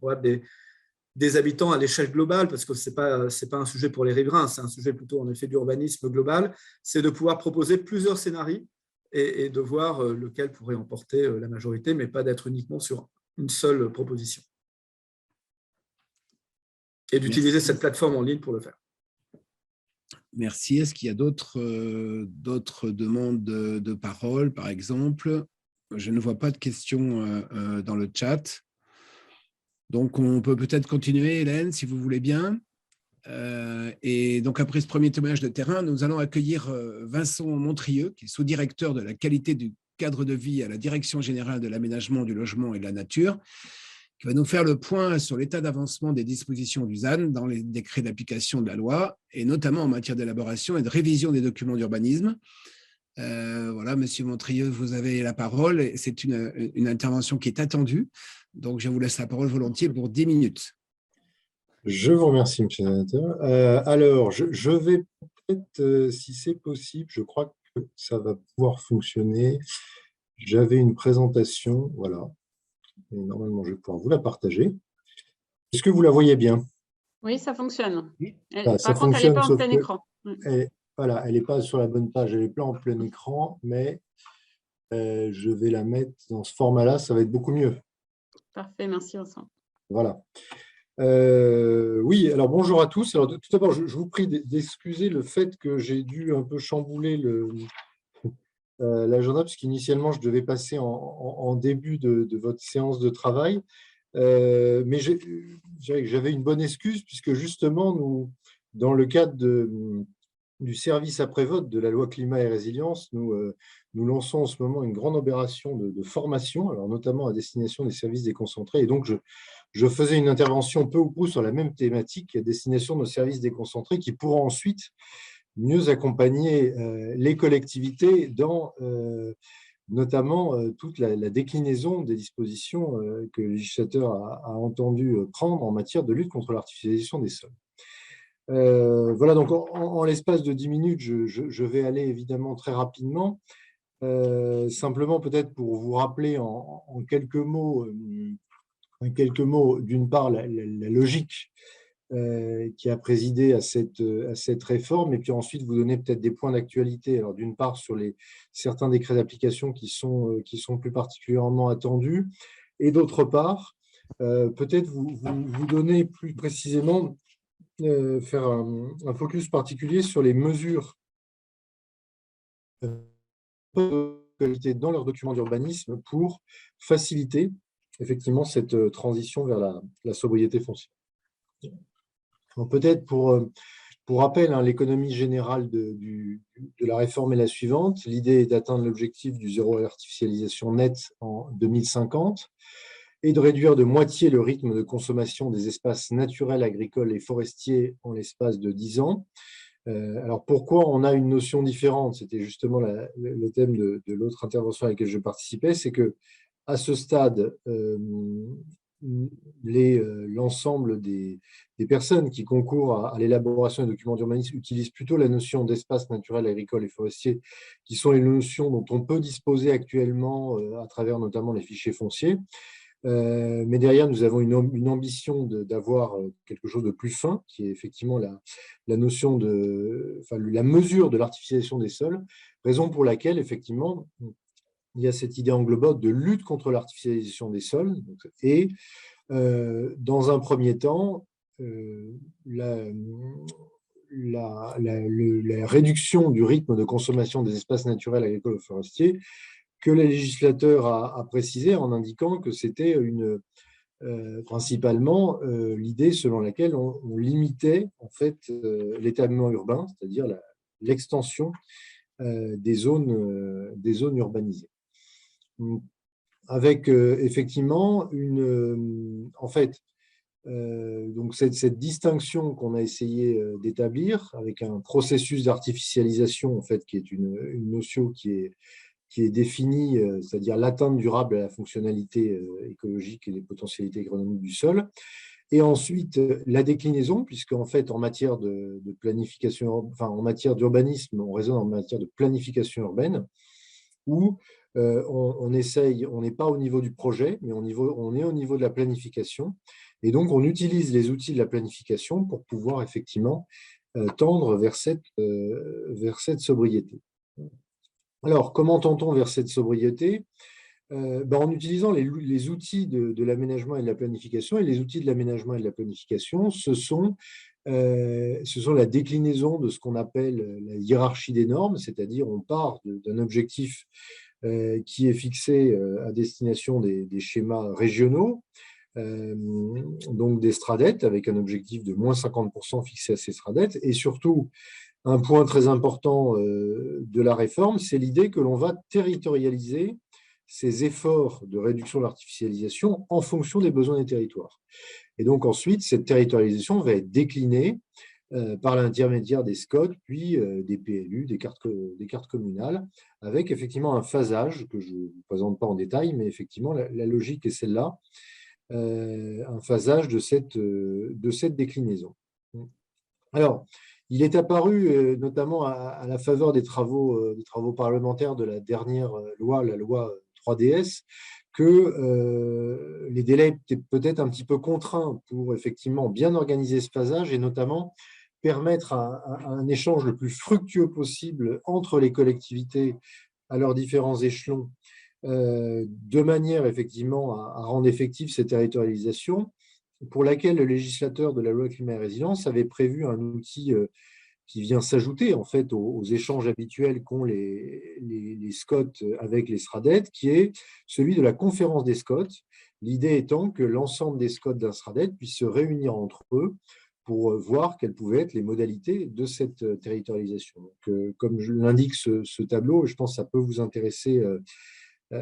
[SPEAKER 3] des habitants à l'échelle globale, parce que ce n'est pas un sujet pour les riverains, c'est un sujet plutôt en effet d'urbanisme global, c'est de pouvoir proposer plusieurs scénarios et de voir lequel pourrait emporter la majorité, mais pas d'être uniquement sur une seule proposition. Et d'utiliser cette plateforme en ligne pour le faire.
[SPEAKER 1] Merci. Est-ce qu'il y a d'autres demandes de parole, par exemple? Je ne vois pas de questions dans le chat. Donc, on peut peut-être continuer, Hélène, si vous voulez bien. Et donc, après ce premier témoignage de terrain, nous allons accueillir Vincent Montrieux, qui est sous-directeur de la qualité du cadre de vie à la Direction générale de l'aménagement, du logement et de la nature, qui va nous faire le point sur l'état d'avancement des dispositions du ZAN dans les décrets d'application de la loi, et notamment en matière d'élaboration et de révision des documents d'urbanisme. Voilà, Monsieur Montrieux, vous avez la parole. C'est une intervention qui est attendue. Donc, je vous laisse la parole volontiers pour 10 minutes.
[SPEAKER 7] Je vous remercie, Monsieur le sénateur. Alors, je vais peut-être, si c'est possible, je crois que ça va pouvoir fonctionner. J'avais une présentation, voilà. Et normalement, je vais pouvoir vous la partager. Est-ce que vous la voyez bien?
[SPEAKER 5] Oui, ça fonctionne.
[SPEAKER 7] Ça
[SPEAKER 5] par contre, elle n'est
[SPEAKER 7] fonctionne,
[SPEAKER 5] pas en
[SPEAKER 7] sauf
[SPEAKER 5] plein
[SPEAKER 7] que
[SPEAKER 5] écran.
[SPEAKER 7] voilà, elle n'est pas sur la bonne page, elle n'est pas en plein écran, mais je vais la mettre dans ce format-là, ça va être beaucoup mieux. Parfait,
[SPEAKER 5] merci Vincent.
[SPEAKER 7] Voilà. Oui, alors bonjour à tous. Alors, tout d'abord, je vous prie d'excuser le fait que j'ai dû un peu chambouler l'agenda, puisqu'initialement, je devais passer en début de votre séance de travail. Mais j'avais une bonne excuse, puisque justement, nous, dans le cadre du service après-vote de la loi climat et résilience, nous lançons en ce moment une grande opération de formation, alors notamment à destination des services déconcentrés. Et donc, je faisais une intervention peu ou prou sur la même thématique à destination de nos services déconcentrés qui pourront ensuite mieux accompagner les collectivités dans notamment toute la déclinaison des dispositions que le législateur a entendu prendre en matière de lutte contre l'artificialisation des sols. Voilà, donc en l'espace de 10 minutes, je vais aller évidemment très rapidement. Simplement peut-être pour vous rappeler en quelques mots, d'une part, la logique qui a présidé à cette réforme, et puis ensuite vous donner peut-être des points d'actualité. Alors d'une part sur certains décrets d'application qui sont plus particulièrement attendus, et d'autre part, peut-être vous donner plus précisément, faire un focus particulier sur les mesures dans leurs documents d'urbanisme pour faciliter effectivement cette transition vers la sobriété foncière. Peut-être pour rappel, l'économie générale de la réforme est la suivante. L'idée est d'atteindre l'objectif du zéro artificialisation nette en 2050 et de réduire de moitié le rythme de consommation des espaces naturels, agricoles et forestiers en l'espace de 10 ans. Alors pourquoi on a une notion différente? C'était justement le thème de l'autre intervention à laquelle je participais, c'est que à ce stade, l'ensemble des personnes qui concourent à l'élaboration des documents d'urbanisme utilisent plutôt la notion d'espace naturel, agricole et forestier, qui sont les notions dont on peut disposer actuellement à travers notamment les fichiers fonciers. Mais derrière, nous avons une ambition d'avoir quelque chose de plus fin, qui est effectivement la notion la mesure de l'artificialisation des sols, raison pour laquelle, effectivement, il y a cette idée englobante de lutte contre l'artificialisation des sols. Et dans un premier temps, la réduction du rythme de consommation des espaces naturels, agricoles ou forestiers, que le législateur a précisé en indiquant que c'était principalement l'idée selon laquelle on limitait en fait l'étalement urbain, c'est-à-dire l'extension des zones urbanisées. Avec effectivement donc cette distinction qu'on a essayé d'établir avec un processus d'artificialisation en fait qui est une notion qui est définie, c'est-à-dire l'atteinte durable à la fonctionnalité écologique et les potentialités agronomiques du sol. Et ensuite, la déclinaison, puisque en fait, en matière de planification, en matière d'urbanisme, on raisonne en matière de planification urbaine, où on n'est pas au niveau du projet, mais on est au niveau de la planification. Et donc, on utilise les outils de la planification pour pouvoir effectivement tendre vers cette sobriété. Alors, comment tend-on vers cette sobriété ? En utilisant les outils de l'aménagement et de la planification. Et les outils de l'aménagement et de la planification, ce sont la déclinaison de ce qu'on appelle la hiérarchie des normes, c'est-à-dire on part d'un objectif qui est fixé à destination des schémas régionaux, donc des STRADET, avec un objectif de moins 50% fixé à ces STRADET, et surtout, un point très important de la réforme, c'est l'idée que l'on va territorialiser ces efforts de réduction de l'artificialisation en fonction des besoins des territoires. Et donc ensuite, cette territorialisation va être déclinée par l'intermédiaire des SCOT, puis des PLU, des cartes communales, avec effectivement un phasage que je ne vous présente pas en détail, mais effectivement la logique est celle-là, un phasage de cette déclinaison. Alors, il est apparu, notamment à la faveur des travaux parlementaires de la dernière loi, la loi 3DS, que les délais étaient peut-être un petit peu contraints pour effectivement bien organiser ce phasage et notamment permettre un échange le plus fructueux possible entre les collectivités à leurs différents échelons, de manière effectivement à rendre effective cette territorialisation, pour laquelle le législateur de la loi climat et résilience avait prévu un outil qui vient s'ajouter en fait aux échanges habituels qu'ont les SCOT avec les SRADET, qui est celui de la conférence des SCOT. L'idée étant que l'ensemble des SCOT d'un SRADET puissent se réunir entre eux pour voir quelles pouvaient être les modalités de cette territorialisation. Donc, comme je l'indique ce tableau, je pense que ça peut vous intéresser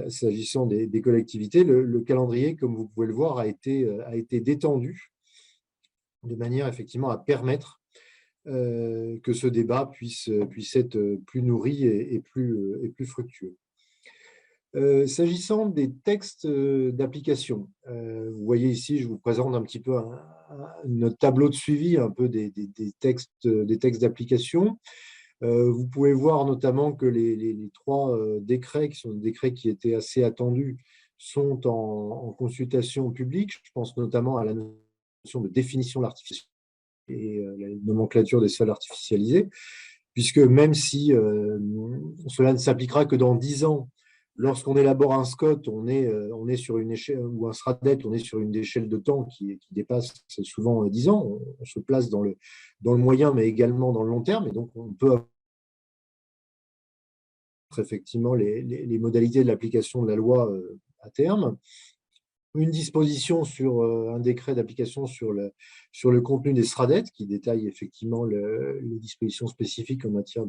[SPEAKER 7] s'agissant des collectivités. Le calendrier, comme vous pouvez le voir, a été détendu de manière effectivement à permettre que ce débat puisse être plus nourri et plus fructueux. S'agissant des textes d'application, vous voyez ici, je vous présente un petit peu notre tableau de suivi un peu des textes d'application. Vous pouvez voir notamment que les trois décrets, qui sont des décrets qui étaient assez attendus, sont en consultation publique. Je pense notamment à la notion de définition de l'artificialisation et la nomenclature des sols artificialisés, puisque même si cela ne s'appliquera que dans 10 ans, lorsqu'on élabore un SCOT, on est sur une échelle, ou un SRADET, on est sur une échelle de temps qui dépasse souvent 10 ans. On se place dans le moyen, mais également dans le long terme, et donc on peut avoir effectivement les modalités de l'application de la loi à terme. Une disposition sur un décret d'application sur le contenu des SRADET, qui détaille effectivement les dispositions spécifiques en matière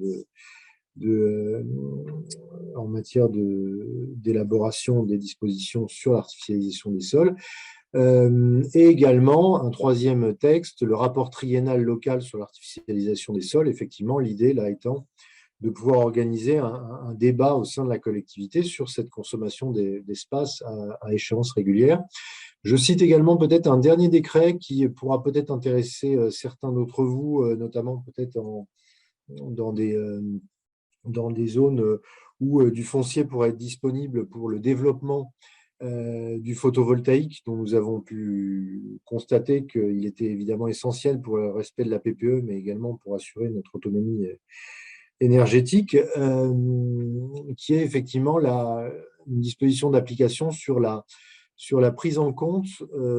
[SPEAKER 7] d'élaboration des dispositions sur l'artificialisation des sols. Et également un troisième texte, le rapport triennal local sur l'artificialisation des sols. Effectivement, l'idée là étant de pouvoir organiser un débat au sein de la collectivité sur cette consommation d'espace à échéance régulière. Je cite également peut-être un dernier décret qui pourra peut-être intéresser certains d'entre vous, notamment peut-être dans des zones où du foncier pourrait être disponible pour le développement du photovoltaïque, dont nous avons pu constater qu'il était évidemment essentiel pour le respect de la PPE, mais également pour assurer notre autonomie énergétique, qui est effectivement une disposition d'application sur la prise en compte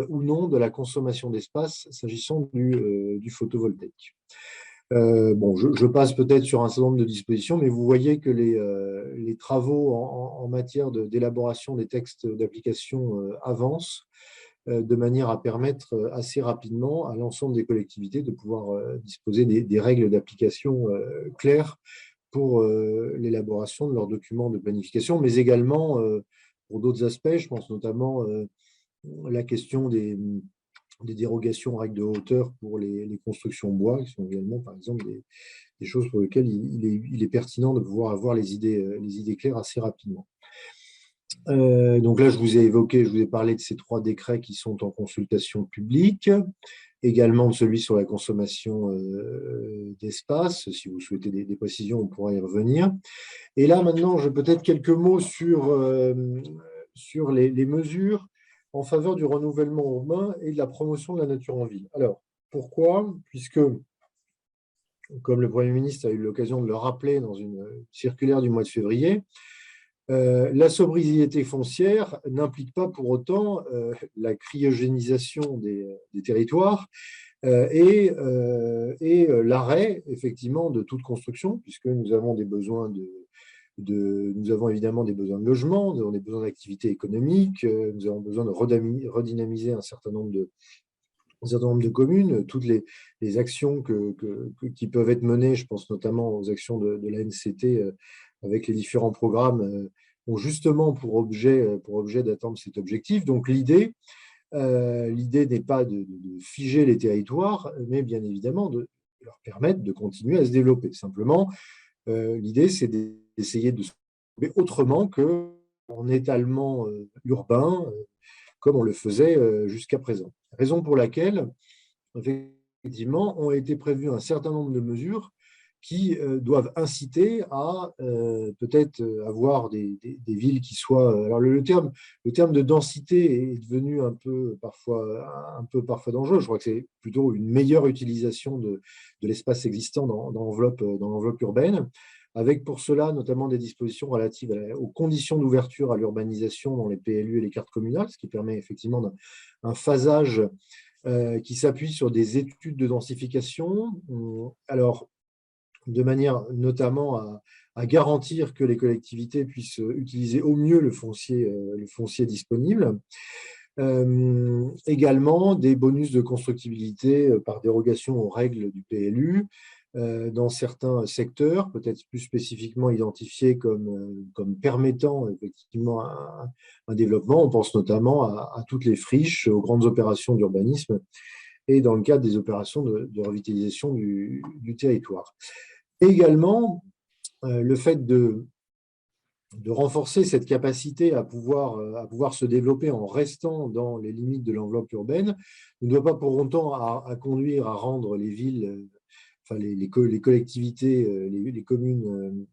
[SPEAKER 7] ou non de la consommation d'espace s'agissant du photovoltaïque. Bon, je passe peut-être sur un certain nombre de dispositions, mais vous voyez que les travaux en matière d'élaboration des textes d'application avancent de manière à permettre assez rapidement à l'ensemble des collectivités de pouvoir disposer des règles d'application claires pour l'élaboration de leurs documents de planification, mais également pour d'autres aspects. Je pense notamment la question des dérogations aux règles de hauteur pour les constructions bois, qui sont également, par exemple, des choses pour lesquelles il est pertinent de pouvoir avoir les idées claires assez rapidement. Donc là, je vous ai parlé de ces 3 décrets qui sont en consultation publique, également de celui sur la consommation d'espace. Si vous souhaitez des précisions, on pourra y revenir. Et là, maintenant, je peut-être quelques mots sur les mesures en faveur du renouvellement urbain et de la promotion de la nature en ville. Alors, pourquoi? Puisque, comme le Premier ministre a eu l'occasion de le rappeler dans une circulaire du mois de février, la sobriété foncière n'implique pas pour autant la cryogénisation des territoires et l'arrêt, effectivement, de toute construction, puisque nous avons des besoins nous avons évidemment des besoins de logement, nous avons des besoins d'activité économique, nous avons besoin de redynamiser un certain nombre de communes, toutes les actions qui peuvent être menées, je pense notamment aux actions de l'ANCT avec les différents programmes, ont justement pour objet d'atteindre cet objectif. Donc l'idée n'est pas de figer les territoires, mais bien évidemment de leur permettre de continuer à se développer. Simplement, l'idée, c'est d'essayer de se développer autrement qu'en étalement urbain, comme on le faisait jusqu'à présent. Raison pour laquelle, effectivement, ont été prévues un certain nombre de mesures qui doivent inciter à peut-être avoir des villes qui soient… Alors le terme de densité est devenu un peu parfois dangereux. Je crois que c'est plutôt une meilleure utilisation de l'espace existant dans l'enveloppe urbaine, avec pour cela notamment des dispositions relatives aux conditions d'ouverture à l'urbanisation dans les PLU et les cartes communales, ce qui permet effectivement un phasage qui s'appuie sur des études de densification. Alors, de manière notamment à garantir que les collectivités puissent utiliser au mieux le foncier disponible. Également, des bonus de constructibilité par dérogation aux règles du PLU dans certains secteurs, peut-être plus spécifiquement identifiés comme permettant effectivement un développement. On pense notamment à toutes les friches, aux grandes opérations d'urbanisme et dans le cadre des opérations de revitalisation du territoire. Et également, le fait de renforcer cette capacité à pouvoir se développer en restant dans les limites de l'enveloppe urbaine ne doit pas pour autant à conduire à rendre les villes, enfin les collectivités, les communes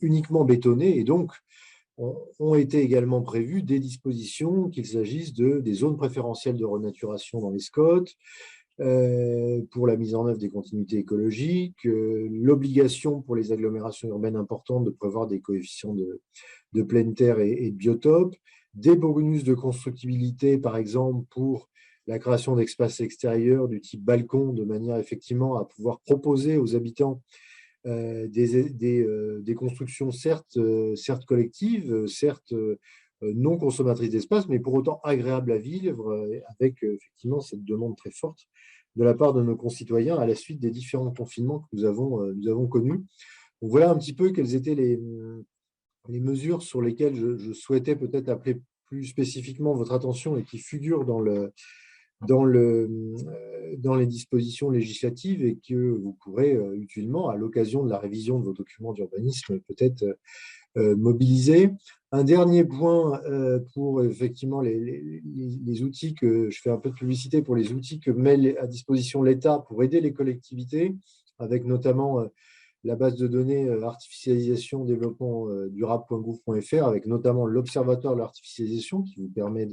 [SPEAKER 7] uniquement bétonnées. Et donc, ont été également prévues des dispositions, qu'il s'agisse des zones préférentielles de renaturation dans les SCOT, pour la mise en œuvre des continuités écologiques, l'obligation pour les agglomérations urbaines importantes de prévoir des coefficients de pleine terre et de biotopes, des bonus de constructibilité, par exemple, pour la création d'espaces extérieurs du type balcon, de manière effectivement à pouvoir proposer aux habitants des constructions certes collectives, certes non consommatrices d'espace, mais pour autant agréables à vivre, avec effectivement cette demande très forte de la part de nos concitoyens à la suite des différents confinements que nous avons connus. Donc voilà un petit peu quelles étaient les mesures sur lesquelles je souhaitais peut-être appeler plus spécifiquement votre attention et qui figurent dans les dispositions législatives et que vous pourrez utilement, à l'occasion de la révision de vos documents d'urbanisme, peut-être mobiliser. Un dernier point pour effectivement les outils que je fais un peu de publicité pour les outils que met à disposition l'État pour aider les collectivités, avec notamment la base de données artificialisation développement durable.gouv.fr avec notamment l'Observatoire de l'artificialisation qui vous permet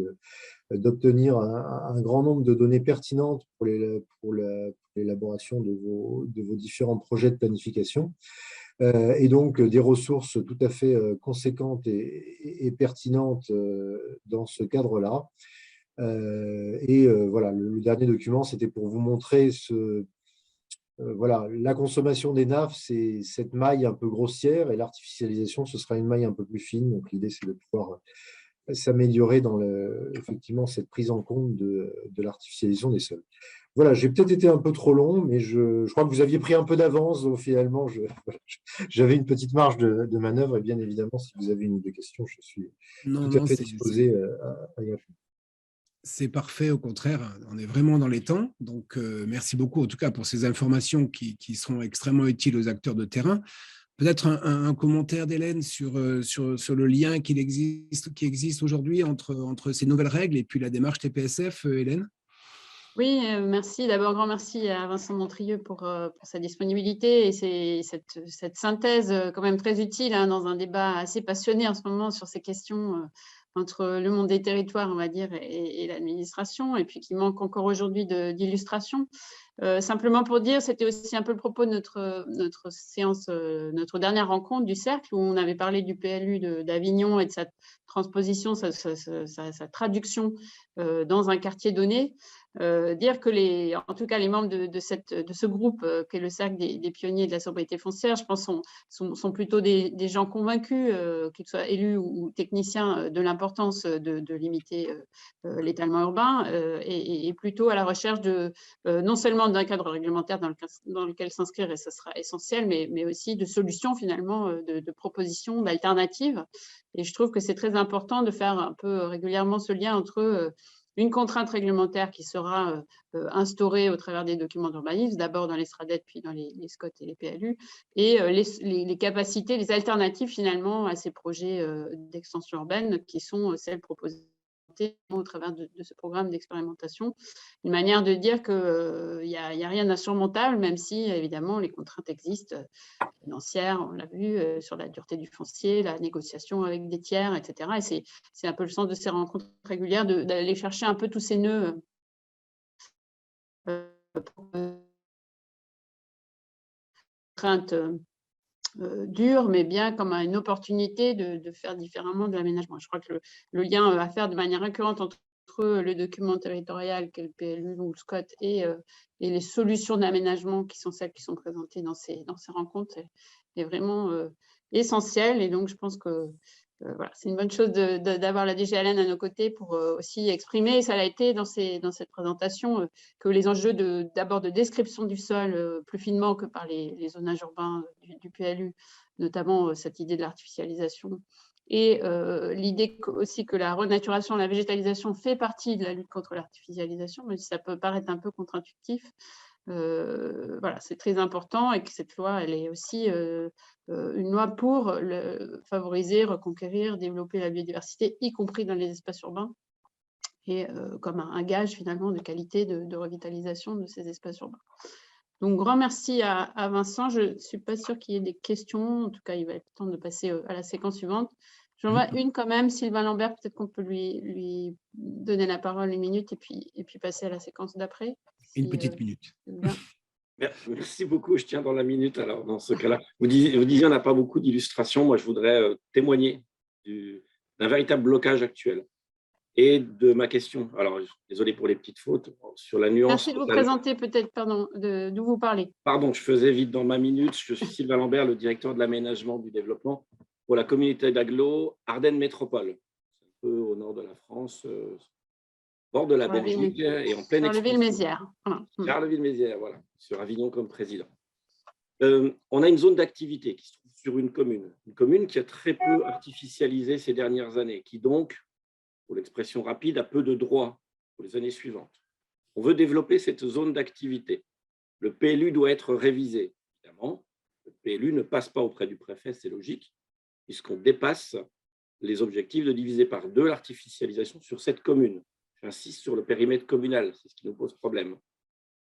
[SPEAKER 7] d'obtenir un grand nombre de données pertinentes pour l'élaboration de vos différents projets de planification. Et donc des ressources tout à fait conséquentes et pertinentes dans ce cadre-là. Voilà, le dernier document, c'était pour vous montrer voilà, la consommation des nappes, c'est cette maille un peu grossière, et l'artificialisation, ce sera une maille un peu plus fine. Donc l'idée, c'est de pouvoir s'améliorer dans effectivement cette prise en compte de l'artificialisation des sols. Voilà, j'ai peut-être été un peu trop long, mais je crois que vous aviez pris un peu d'avance. Donc finalement, j'avais une petite marge de manœuvre, et bien évidemment, si vous avez une ou deux questions, je suis tout à fait disposé à y répondre.
[SPEAKER 1] C'est parfait, au contraire, on est vraiment dans les temps. Donc, merci beaucoup en tout cas pour ces informations qui seront extrêmement utiles aux acteurs de terrain. Peut-être un commentaire d'Hélène sur le lien qui existe aujourd'hui entre ces nouvelles règles et puis la démarche TPSF, Hélène?
[SPEAKER 5] Oui, merci. D'abord, grand merci à Vincent Montrieux pour sa disponibilité et cette synthèse quand même très utile dans un débat assez passionné en ce moment sur ces questions entre le monde des territoires, on va dire, et l'administration, et puis qui manque encore aujourd'hui d'illustration. Simplement pour dire, c'était aussi un peu le propos de notre séance, notre dernière rencontre du cercle, où on avait parlé du PLU d'Avignon et de sa transposition, sa traduction dans un quartier donné. Dire que en tout cas les membres de ce groupe qu'est le cercle des pionniers de la sobriété foncière, je pense, sont plutôt des gens convaincus, qu'ils soient élus ou techniciens, de l'importance de limiter l'étalement urbain et plutôt à la recherche non seulement d'un cadre réglementaire dans lequel s'inscrire, et ça sera essentiel, mais aussi de solutions finalement, de propositions, d'alternatives. Et je trouve que c'est très important de faire un peu régulièrement ce lien entre une contrainte réglementaire qui sera instaurée au travers des documents d'urbanisme, d'abord dans les SRADET, puis dans les SCOT et les PLU, et les capacités, les alternatives finalement à ces projets d'extension urbaine qui sont celles proposées au travers de ce programme d'expérimentation. Une manière de dire qu'il n'y a rien d'insurmontable, même si évidemment les contraintes existent, financières, on l'a vu, sur la dureté du foncier, la négociation avec des tiers, etc. Et c'est un peu le sens de ces rencontres régulières, d'aller chercher un peu tous ces nœuds contraintes dures, mais bien comme une opportunité de faire différemment de l'aménagement. Je crois que le lien à faire de manière récurrente entre le document territorial qu'est le PLU ou le SCOT et les solutions d'aménagement qui sont celles qui sont présentées dans ces rencontres est vraiment essentiel. Et donc, je pense que voilà, c'est une bonne chose d'avoir la DGALN à nos côtés pour aussi exprimer, et ça l'a été dans cette présentation, que les enjeux d'abord de description du sol plus finement que par les zonages urbains du PLU, notamment cette idée de l'artificialisation, et l'idée aussi que la renaturation, la végétalisation fait partie de la lutte contre l'artificialisation, même si ça peut paraître un peu contre-intuitif. Voilà, c'est très important, et que cette loi, elle est aussi une loi pour favoriser, reconquérir, développer la biodiversité, y compris dans les espaces urbains, et comme un gage finalement de qualité de revitalisation de ces espaces urbains. Donc, grand merci à Vincent. Je ne suis pas sûre qu'il y ait des questions. En tout cas, il va être temps de passer à la séquence suivante. J'en vois une quand même, Sylvain Lambert, peut-être qu'on peut lui donner la parole une minute et puis passer à la séquence d'après.
[SPEAKER 1] Une petite minute.
[SPEAKER 8] Merci beaucoup, je tiens dans la minute. Alors, dans ce cas-là, vous disiez on n'a pas beaucoup d'illustrations. Moi, je voudrais témoigner d'un véritable blocage actuel et de ma question. Alors, désolé pour les petites fautes sur la nuance.
[SPEAKER 5] Merci de vous présenter peut-être, pardon, d'où vous parlez.
[SPEAKER 8] Pardon, je faisais vite dans ma minute. Je suis Sylvain Lambert, le directeur de l'aménagement du développement pour la communauté d'agglo Ardennes Métropole. C'est un peu au nord de la France, bord de la Belgique et en pleine expansion.
[SPEAKER 5] Charleville-Mézières. Voilà.
[SPEAKER 8] Charleville-Mézières, voilà, sur Avignon comme président. On a une zone d'activité qui se trouve sur une commune qui a très peu artificialisé ces dernières années, qui donc, pour l'expression rapide, a peu de droits pour les années suivantes. On veut développer cette zone d'activité. Le PLU doit être révisé, évidemment. Le PLU ne passe pas auprès du préfet, c'est logique, puisqu'on dépasse les objectifs de diviser par 2 l'artificialisation sur cette commune. J'insiste sur le périmètre communal, c'est ce qui nous pose problème.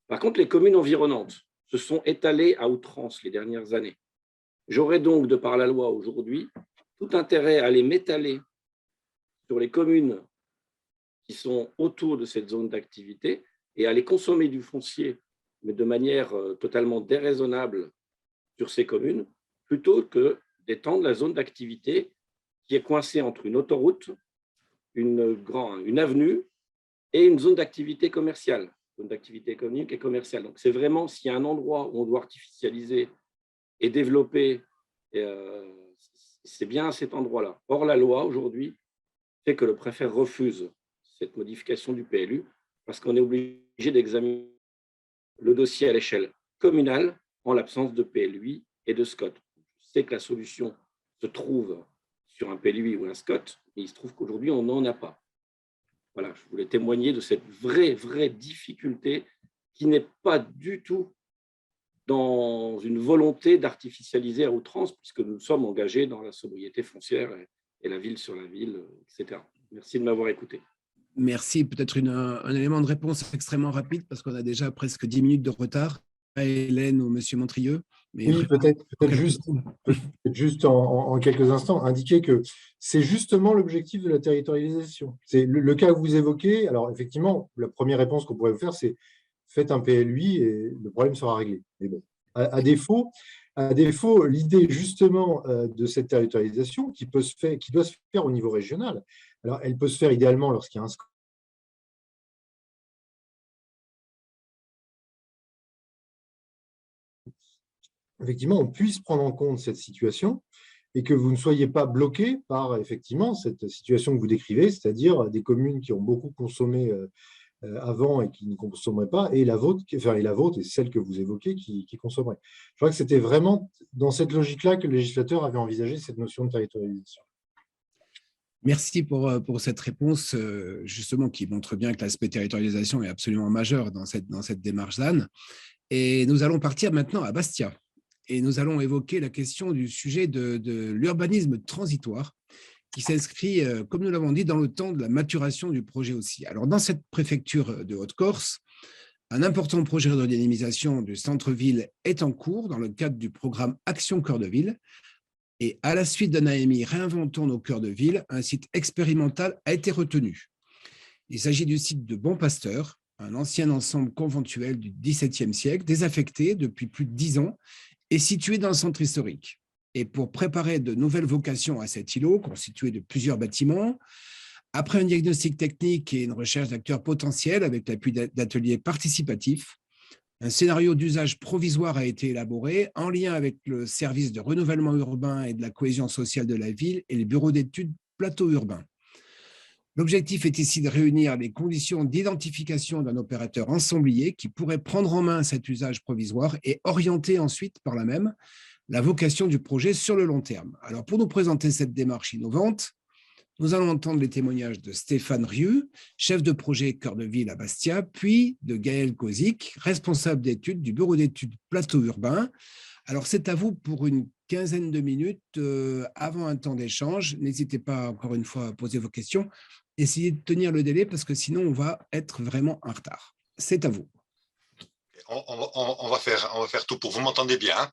[SPEAKER 8] Par contre, les communes environnantes se sont étalées à outrance les dernières années. J'aurais donc, de par la loi aujourd'hui, tout intérêt à les m'étaler sur les communes qui sont autour de cette zone d'activité et à les consommer du foncier, mais de manière totalement déraisonnable sur ces communes, plutôt que d'étendre la zone d'activité qui est coincée entre une autoroute, une avenue et une zone d'activité commerciale, zone d'activité économique et commerciale. Donc, c'est vraiment, s'il y a un endroit où on doit artificialiser et développer, c'est bien à cet endroit-là. Or, la loi, aujourd'hui, fait que le préfet refuse cette modification du PLU parce qu'on est obligé d'examiner le dossier à l'échelle communale en l'absence de PLUI et de SCOT. Je sais que la solution se trouve sur un PLUI ou un SCOT, mais il se trouve qu'aujourd'hui, on n'en a pas. Voilà, je voulais témoigner de cette vraie difficulté qui n'est pas du tout dans une volonté d'artificialiser à outrance, puisque nous sommes engagés dans la sobriété foncière et la ville sur la ville, etc. Merci de m'avoir écouté.
[SPEAKER 1] Merci. Peut-être un élément de réponse extrêmement rapide, parce qu'on a déjà presque 10 minutes de retard. Hélène ou Monsieur Montrieux. Mais
[SPEAKER 7] oui, peut-être juste en quelques instants, indiquer que c'est justement l'objectif de la territorialisation. C'est le cas que vous évoquez. Alors, effectivement, la première réponse qu'on pourrait vous faire, c'est faites un PLUI et le problème sera réglé. Mais bon, à défaut, l'idée justement de cette territorialisation qui doit se faire au niveau régional. Alors, elle peut se faire idéalement lorsqu'il y a un SCOT. Effectivement, on puisse prendre en compte cette situation et que vous ne soyez pas bloqué par effectivement cette situation que vous décrivez, c'est-à-dire des communes qui ont beaucoup consommé avant et qui ne consommeraient pas, et la vôtre et celle que vous évoquez qui consommerait. Je crois que c'était vraiment dans cette logique-là que le législateur avait envisagé cette notion de territorialisation.
[SPEAKER 1] Merci pour cette réponse, justement, qui montre bien que l'aspect territorialisation est absolument majeur dans cette démarche ZAN. Et nous allons partir maintenant à Bastia. Et nous allons évoquer la question du sujet de l'urbanisme transitoire, qui s'inscrit, comme nous l'avons dit, dans le temps de la maturation du projet aussi. Alors, dans cette préfecture de Haute-Corse, un important projet de redynamisation du centre-ville est en cours dans le cadre du programme Action Cœur de Ville. Et à la suite d'un AMI Réinventons nos cœurs de ville, un site expérimental a été retenu. Il s'agit du site de Bon Pasteur, un ancien ensemble conventuel du XVIIe siècle, désaffecté depuis plus de 10 ans et situé dans le centre historique. Et pour préparer de nouvelles vocations à cet îlot, constitué de plusieurs bâtiments, après un diagnostic technique et une recherche d'acteurs potentiels avec l'appui d'ateliers participatifs, un scénario d'usage provisoire a été élaboré en lien avec le service de renouvellement urbain et de la cohésion sociale de la ville et les bureaux d'études plateau urbain. L'objectif est ici de réunir les conditions d'identification d'un opérateur ensemblier qui pourrait prendre en main cet usage provisoire et orienter ensuite par là même la vocation du projet sur le long terme. Alors, pour nous présenter cette démarche innovante, nous allons entendre les témoignages de Stéphane Rieu, chef de projet Cœur de Ville à Bastia, puis de Gaël Kozik, responsable d'études du bureau d'études plateau urbain. Alors, c'est à vous pour une quinzaine de minutes avant un temps d'échange. N'hésitez pas encore une fois à poser vos questions. Essayez de tenir le délai parce que sinon, on va être vraiment en retard. C'est à vous.
[SPEAKER 9] On va faire tout pour. Vous m'entendez bien, hein?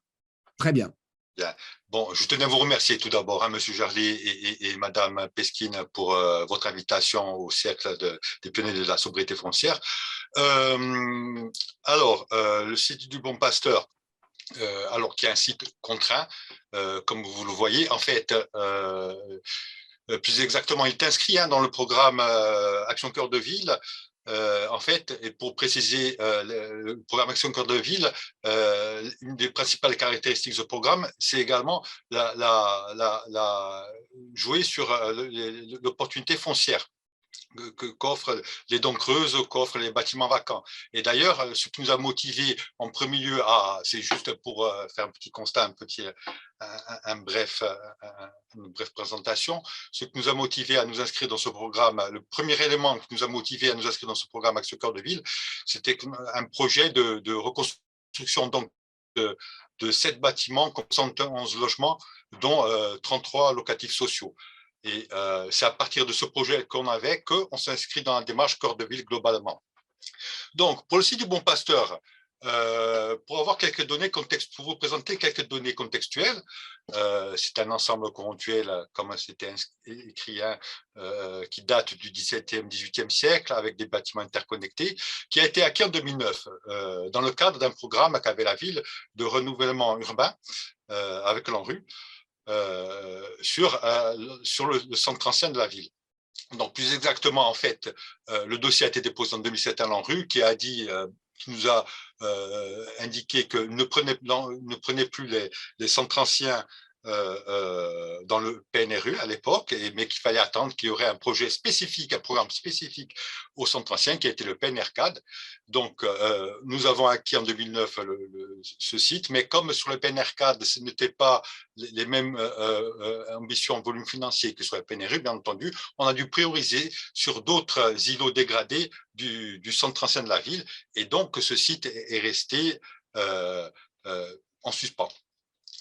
[SPEAKER 1] Très bien.
[SPEAKER 9] Bien. Bon, je tenais à vous remercier tout d'abord, hein, Monsieur Jarly et Madame Pesquine, pour votre invitation au cercle des pionniers de la sobriété foncière. Alors, le site du Bon Pasteur, alors qui est un site contraint, comme vous le voyez, en fait, plus exactement, il est inscrit dans le programme Action Cœur de Ville. En fait, et pour préciser le programme Action Cœur de Ville, une des principales caractéristiques de ce programme, c'est également jouer sur l'opportunité foncière qu'offrent les dents creuses, qu'offrent les bâtiments vacants. Et d'ailleurs, ce qui nous a motivés en premier lieu c'est juste pour faire un petit constat, une brève présentation, ce qui nous a motivés à nous inscrire dans ce programme, le premier élément qui nous a motivés à nous inscrire dans ce programme Action Cœur de Ville, c'était un projet de reconstruction donc, de 7 bâtiments, 71 logements, dont 33 locatifs sociaux. Et c'est à partir de ce projet qu'on avait qu'on s'inscrit dans la démarche Cœur de Ville globalement. Donc, pour le site du Bon Pasteur, pour avoir quelques données pour vous présenter quelques données contextuelles. C'est un ensemble conjonctuel, comme c'était écrit, hein, qui date du XVIIe, XVIIIe siècle, avec des bâtiments interconnectés, qui a été acquis en 2009, dans le cadre d'un programme qu'avait la ville de renouvellement urbain, avec l'ANRU, sur le centre ancien de la ville. Donc, plus exactement, en fait, le dossier a été déposé en 2007 à l'ANRU, qui nous a indiqué que ne prenait plus les centres anciens dans le PNRU à l'époque, mais qu'il fallait attendre qu'il y aurait un projet spécifique, un programme spécifique au centre ancien qui a été le PNR-CAD. Donc, nous avons acquis en 2009 ce site, mais comme sur le PNR-CAD, ce n'était pas les mêmes ambitions en volume financier que sur le PNRU, bien entendu, on a dû prioriser sur d'autres îlots dégradés du centre ancien de la ville, et donc ce site est resté en suspens,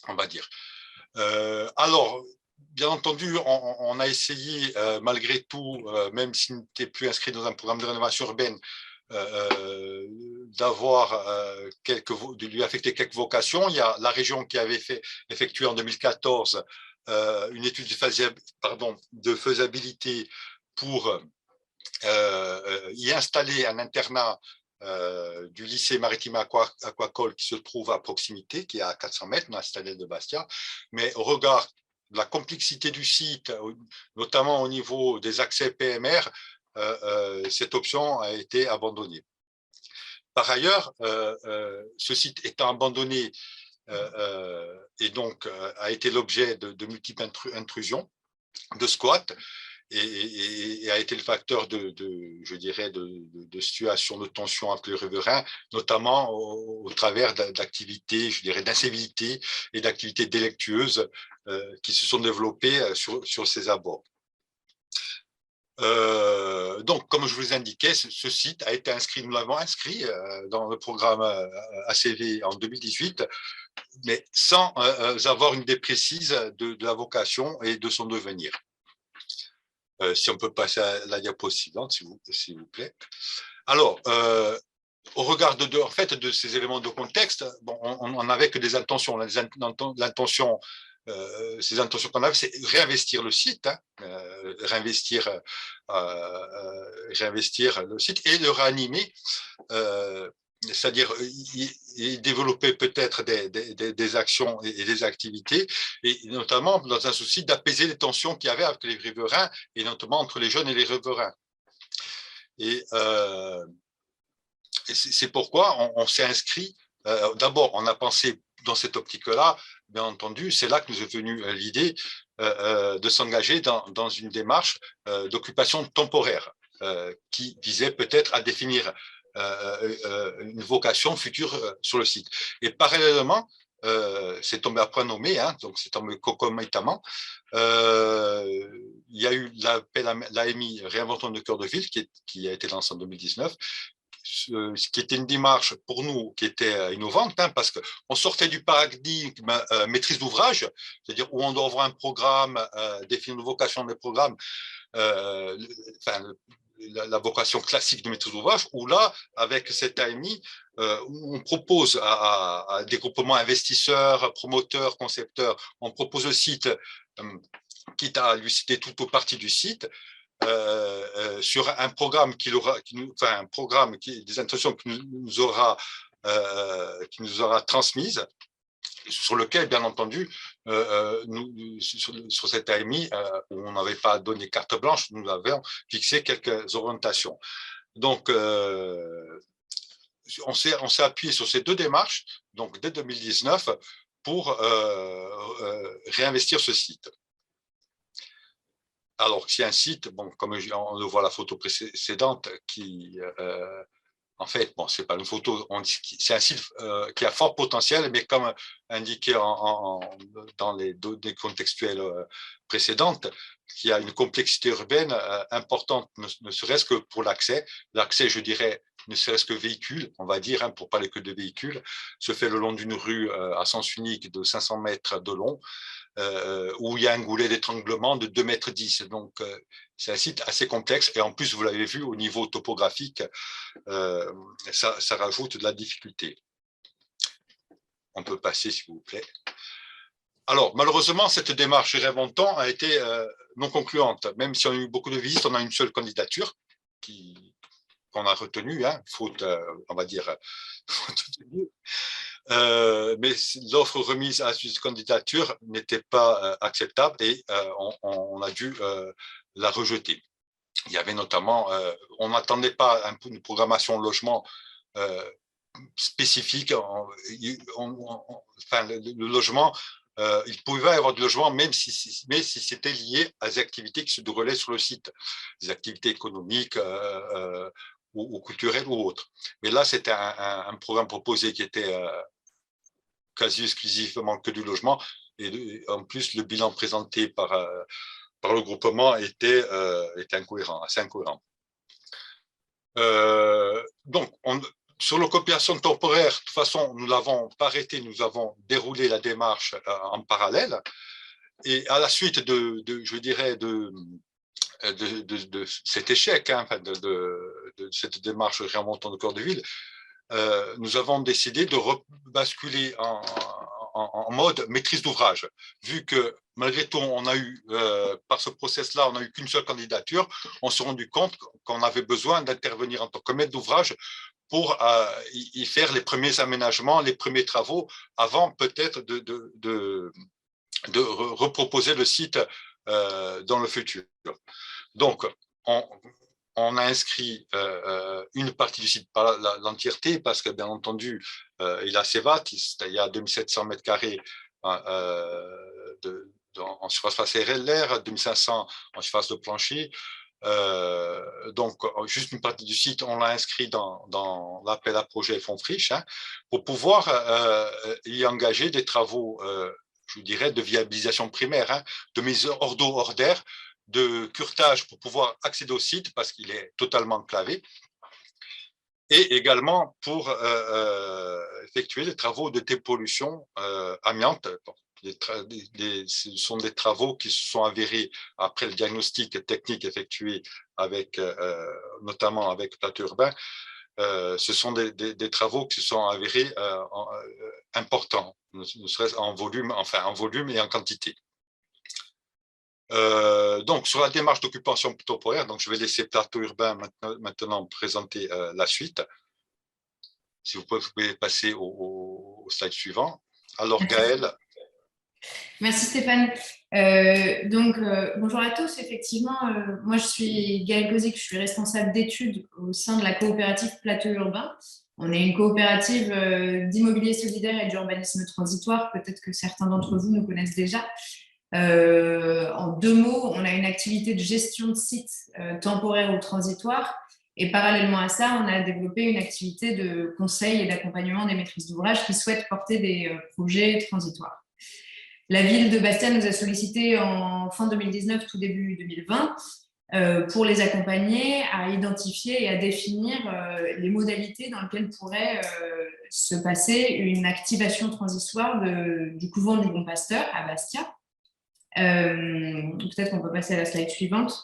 [SPEAKER 9] on va dire. Alors, bien entendu, on a essayé, malgré tout, même s'il n'était plus inscrit dans un programme de rénovation urbaine, de lui affecter quelques vocations. Il y a la région qui avait effectué en 2014 une étude de faisabilité pour y installer un internat du lycée maritime aquacole qui se trouve à proximité, qui est à 400 mètres, dans la citadelle de Bastia. Mais au regard de la complexité du site, notamment au niveau des accès PMR, cette option a été abandonnée. Par ailleurs, ce site étant abandonné et donc a été l'objet de multiples intrusions, de squats, et a été le facteur je dirais, de situations de tension entre les riverains, notamment au travers d'activités, je dirais, d'incivilité et d'activités délictueuses qui se sont développées sur ces abords. Donc, comme je vous indiquais, ce site a été inscrit, nous l'avons inscrit dans le programme ACV en 2018, mais sans avoir une idée précise de la vocation et de son devenir. Si on peut passer à la diapo suivante, s'il vous plaît. Alors, au regard en fait, de ces éléments de contexte, bon, on n'avait que des intentions. Ces intentions qu'on avait, c'est réinvestir le site, hein, réinvestir le site et le réanimer, c'est-à-dire développer peut-être des actions et des activités, et notamment dans un souci d'apaiser les tensions qu'il y avait avec les riverains, et notamment entre les jeunes et les riverains. Et c'est pourquoi on s'est inscrit. D'abord, on a pensé dans cette optique-là, bien entendu, c'est là que nous est venue l'idée de s'engager dans une démarche d'occupation temporaire qui visait peut-être à définir une vocation future sur le site. Et parallèlement, c'est tombé à point nommé, hein, donc c'est tombé concomitamment. Il y a eu l'AMI Réinventons le cœur de ville qui a été lancée en 2019, ce qui était une démarche pour nous qui était innovante, hein, parce qu'on sortait du paradigme maîtrise d'ouvrage, c'est-à-dire où on doit avoir un programme, définir une vocation des programmes, la vocation classique de maîtrise d'ouvrage, où là, avec cette AMI, on propose à des groupements investisseurs, promoteurs, concepteurs, on propose au site, quitte à lui citer toute ou partie du site, sur un programme des intentions qu'il nous aura transmises, sur lequel, bien entendu, sur cette AMI, où on n'avait pas donné carte blanche, nous avions fixé quelques orientations. Donc, on s'est appuyé sur ces deux démarches, donc dès 2019, pour réinvestir ce site. Alors, c'est un site, bon, comme on le voit la photo précédente, qui, en fait, bon, c'est pas une photo, c'est un site qui a fort potentiel, mais comme indiqué dans les données contextuelles précédentes, qui a une complexité urbaine importante, ne serait-ce que pour l'accès. L'accès, je dirais, ne serait-ce que véhicule, on va dire, hein, pour parler que de véhicules, se fait le long d'une rue à sens unique de 500 mètres de long, où il y a un goulet d'étranglement de 2,10 m. Donc, c'est un site assez complexe. Et en plus, vous l'avez vu, au niveau topographique, ça rajoute de la difficulté. On peut passer, s'il vous plaît. Alors, malheureusement, cette démarche Réinventons a été non concluante. Même si on a eu beaucoup de visites, on a une seule candidature qu'on a retenue, hein, faute, on va dire, faute de mieux. Mais l'offre remise à cette candidature n'était pas acceptable et on a dû la rejeter. Il y avait notamment, on n'attendait pas une programmation logement spécifique. Enfin, le logement, il pouvait y avoir du logement, mais si c'était lié à des activités qui se déroulaient sur le site, des activités économiques ou culturelles ou autres. Mais là, c'était un programme proposé qui était quasi exclusivement que du logement. Et en plus, le bilan présenté par le groupement était incohérent, assez incohérent. Donc, sur l'occupation temporaire, de toute façon, nous ne l'avons pas arrêté, nous avons déroulé la démarche en parallèle. Et à la suite je dirais, de cet échec, hein, de cette démarche Réinventons le cœur de ville, nous avons décidé de basculer en mode maîtrise d'ouvrage. Vu que malgré tout, on a eu, par ce process-là, on n'a eu qu'une seule candidature, on s'est rendu compte qu'on avait besoin d'intervenir en tant que maître d'ouvrage pour y faire les premiers aménagements, les premiers travaux, avant peut-être de reproposer le site dans le futur. Donc, on a inscrit une partie du site, pas l'entièreté, parce que bien entendu, il est assez vaste, il y a 2700 mètres carrés en surface parcellaire, 2500 en surface de plancher. Donc, juste une partie du site, on l'a inscrit dans l'appel à projet Fonds Friches, hein, pour pouvoir y engager des travaux, je dirais, de viabilisation primaire, hein, de mise hors d'eau, hors d'air, de curtage pour pouvoir accéder au site parce qu'il est totalement enclavé, et également pour effectuer les travaux de dépollution amiante. Ce sont des travaux qui se sont avérés après le diagnostic technique effectué avec, notamment avec Plateau Urbain. Ce sont des travaux qui se sont avérés importants, ne serait-ce en volume et en quantité. Donc, sur la démarche d'occupation temporaire, donc je vais laisser Plateau Urbain maintenant présenter la suite. Si vous pouvez passer au slide suivant. Alors, Gaëlle.
[SPEAKER 10] Merci Stéphane. Bonjour à tous. Effectivement, moi je suis Gaëlle Gozic, je suis responsable d'études au sein de la coopérative Plateau Urbain. On est une coopérative d'immobilier solidaire et d'urbanisme transitoire. Peut-être que certains d'entre vous nous connaissent déjà. En deux mots, on a une activité de gestion de sites temporaires ou transitoires. Et parallèlement à ça, on a développé une activité de conseil et d'accompagnement des maîtrises d'ouvrage qui souhaitent porter des projets transitoires. La ville de Bastia nous a sollicité en fin 2019, tout début 2020, pour les accompagner à identifier et à définir les modalités dans lesquelles pourrait se passer une activation transitoire du couvent du Bon Pasteur à Bastia. Peut-être qu'on peut passer à la slide suivante.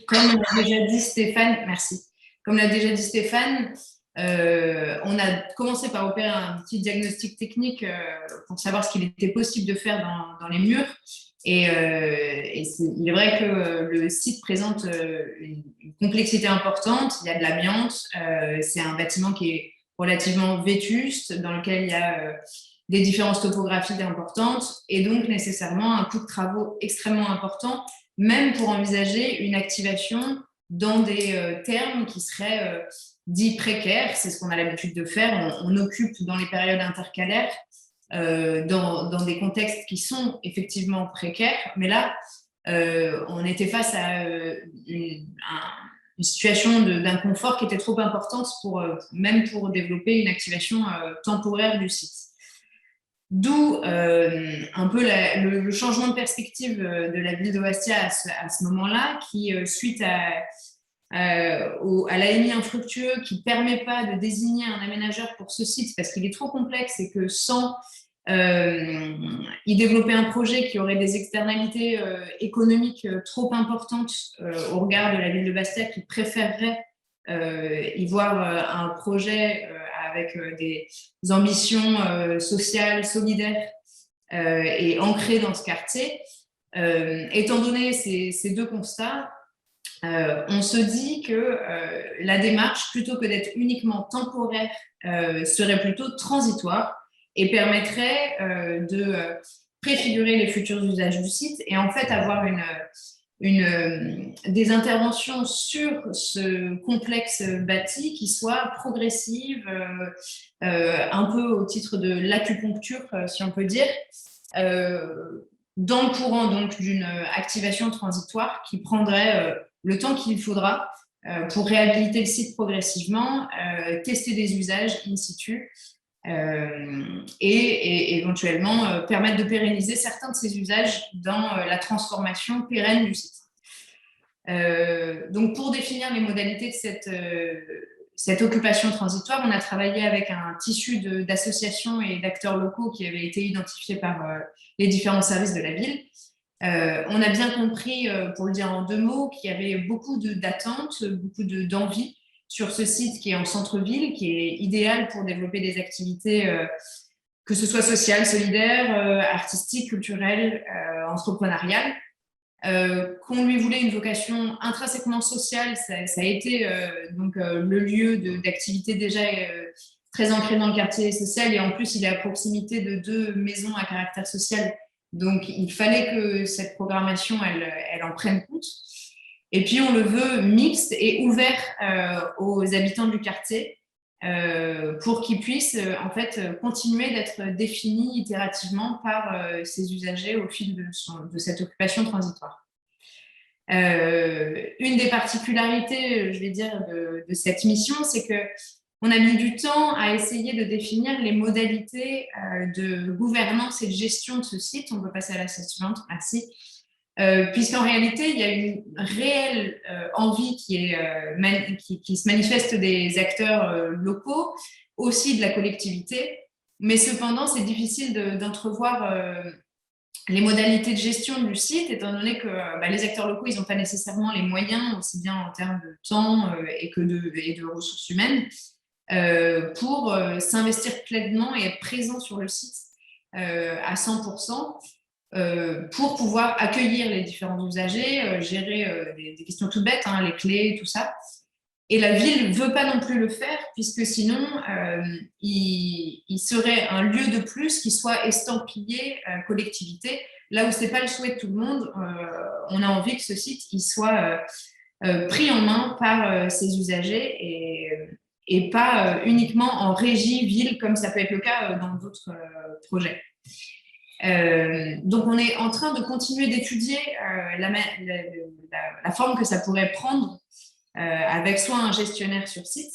[SPEAKER 10] Comme l'a déjà dit Stéphane, merci. Comme l'a déjà dit Stéphane, on a commencé par opérer un petit diagnostic technique pour savoir ce qu'il était possible de faire dans les murs. Et il est vrai que le site présente une complexité importante. Il y a de l'amiante. C'est un bâtiment qui est relativement vétuste, dans lequel il y a des différences topographiques importantes et donc nécessairement un coût de travaux extrêmement important, même pour envisager une activation dans des termes qui seraient dits précaires. C'est ce qu'on a l'habitude de faire. On occupe dans les périodes intercalaires dans des contextes qui sont effectivement précaires, mais là, on était face à une situation d'inconfort qui était trop importante même pour développer une activation temporaire du site. D'où un peu le changement de perspective de la ville de Bastia à ce moment-là, qui, suite à l'AMI infructueux qui ne permet pas de désigner un aménageur pour ce site parce qu'il est trop complexe et que sans y développer un projet qui aurait des externalités économiques trop importantes au regard de la ville de Bastia qui préférerait y voir un projet à avec des ambitions sociales, solidaires et ancrées dans ce quartier. Étant donné ces deux constats, on se dit que la démarche, plutôt que d'être uniquement temporaire, serait plutôt transitoire et permettrait de préfigurer les futurs usages du site et en fait avoir des interventions sur ce complexe bâti qui soient progressives, un peu au titre de l'acupuncture, si on peut dire, dans le courant donc d'une activation transitoire qui prendrait le temps qu'il faudra pour réhabiliter le site progressivement, tester des usages in situ et éventuellement permettre de pérenniser certains de ces usages dans la transformation pérenne du site. Donc pour définir les modalités de cette occupation transitoire, on a travaillé avec un tissu d'associations et d'acteurs locaux qui avaient été identifiés par les différents services de la ville. On a bien compris, pour le dire en 2 mots, qu'il y avait beaucoup d'attentes, beaucoup d'envie sur ce site qui est en centre-ville, qui est idéal pour développer des activités, que ce soit sociales, solidaires, artistiques, culturelles, entrepreneuriales. Qu'on lui voulait une vocation intrinsèquement sociale, ça a été donc le lieu d'activité déjà très ancré dans le quartier social, et en plus il est à proximité de 2 maisons à caractère social, donc il fallait que cette programmation elle en prenne compte. Et puis on le veut mixte et ouvert aux habitants du quartier pour qu'ils puissent en fait continuer d'être définis itérativement par ces usagers au fil de cette occupation transitoire. Une des particularités, je vais dire, de cette mission, c'est qu'on a mis du temps à essayer de définir les modalités de gouvernance et de gestion de ce site. On peut passer à la slide suivante, merci. Puisqu'en réalité, il y a une réelle envie qui se manifeste des acteurs locaux, aussi de la collectivité, mais cependant, c'est difficile d'entrevoir les modalités de gestion du site, étant donné que les acteurs locaux, ils n'ont pas nécessairement les moyens, aussi bien en termes de temps et de ressources humaines, pour s'investir pleinement et être présents sur le site à 100%. Pour pouvoir accueillir les différents usagers, gérer des questions toutes bêtes, hein, les clés, tout ça. Et la ville ne veut pas non plus le faire, puisque sinon, il serait un lieu de plus qui soit estampillé collectivité, là où ce n'est pas le souhait de tout le monde. On a envie que ce site il soit pris en main par ses usagers et pas uniquement en régie ville, comme ça peut être le cas dans d'autres projets. Donc, on est en train de continuer d'étudier la forme que ça pourrait prendre avec soit un gestionnaire sur site,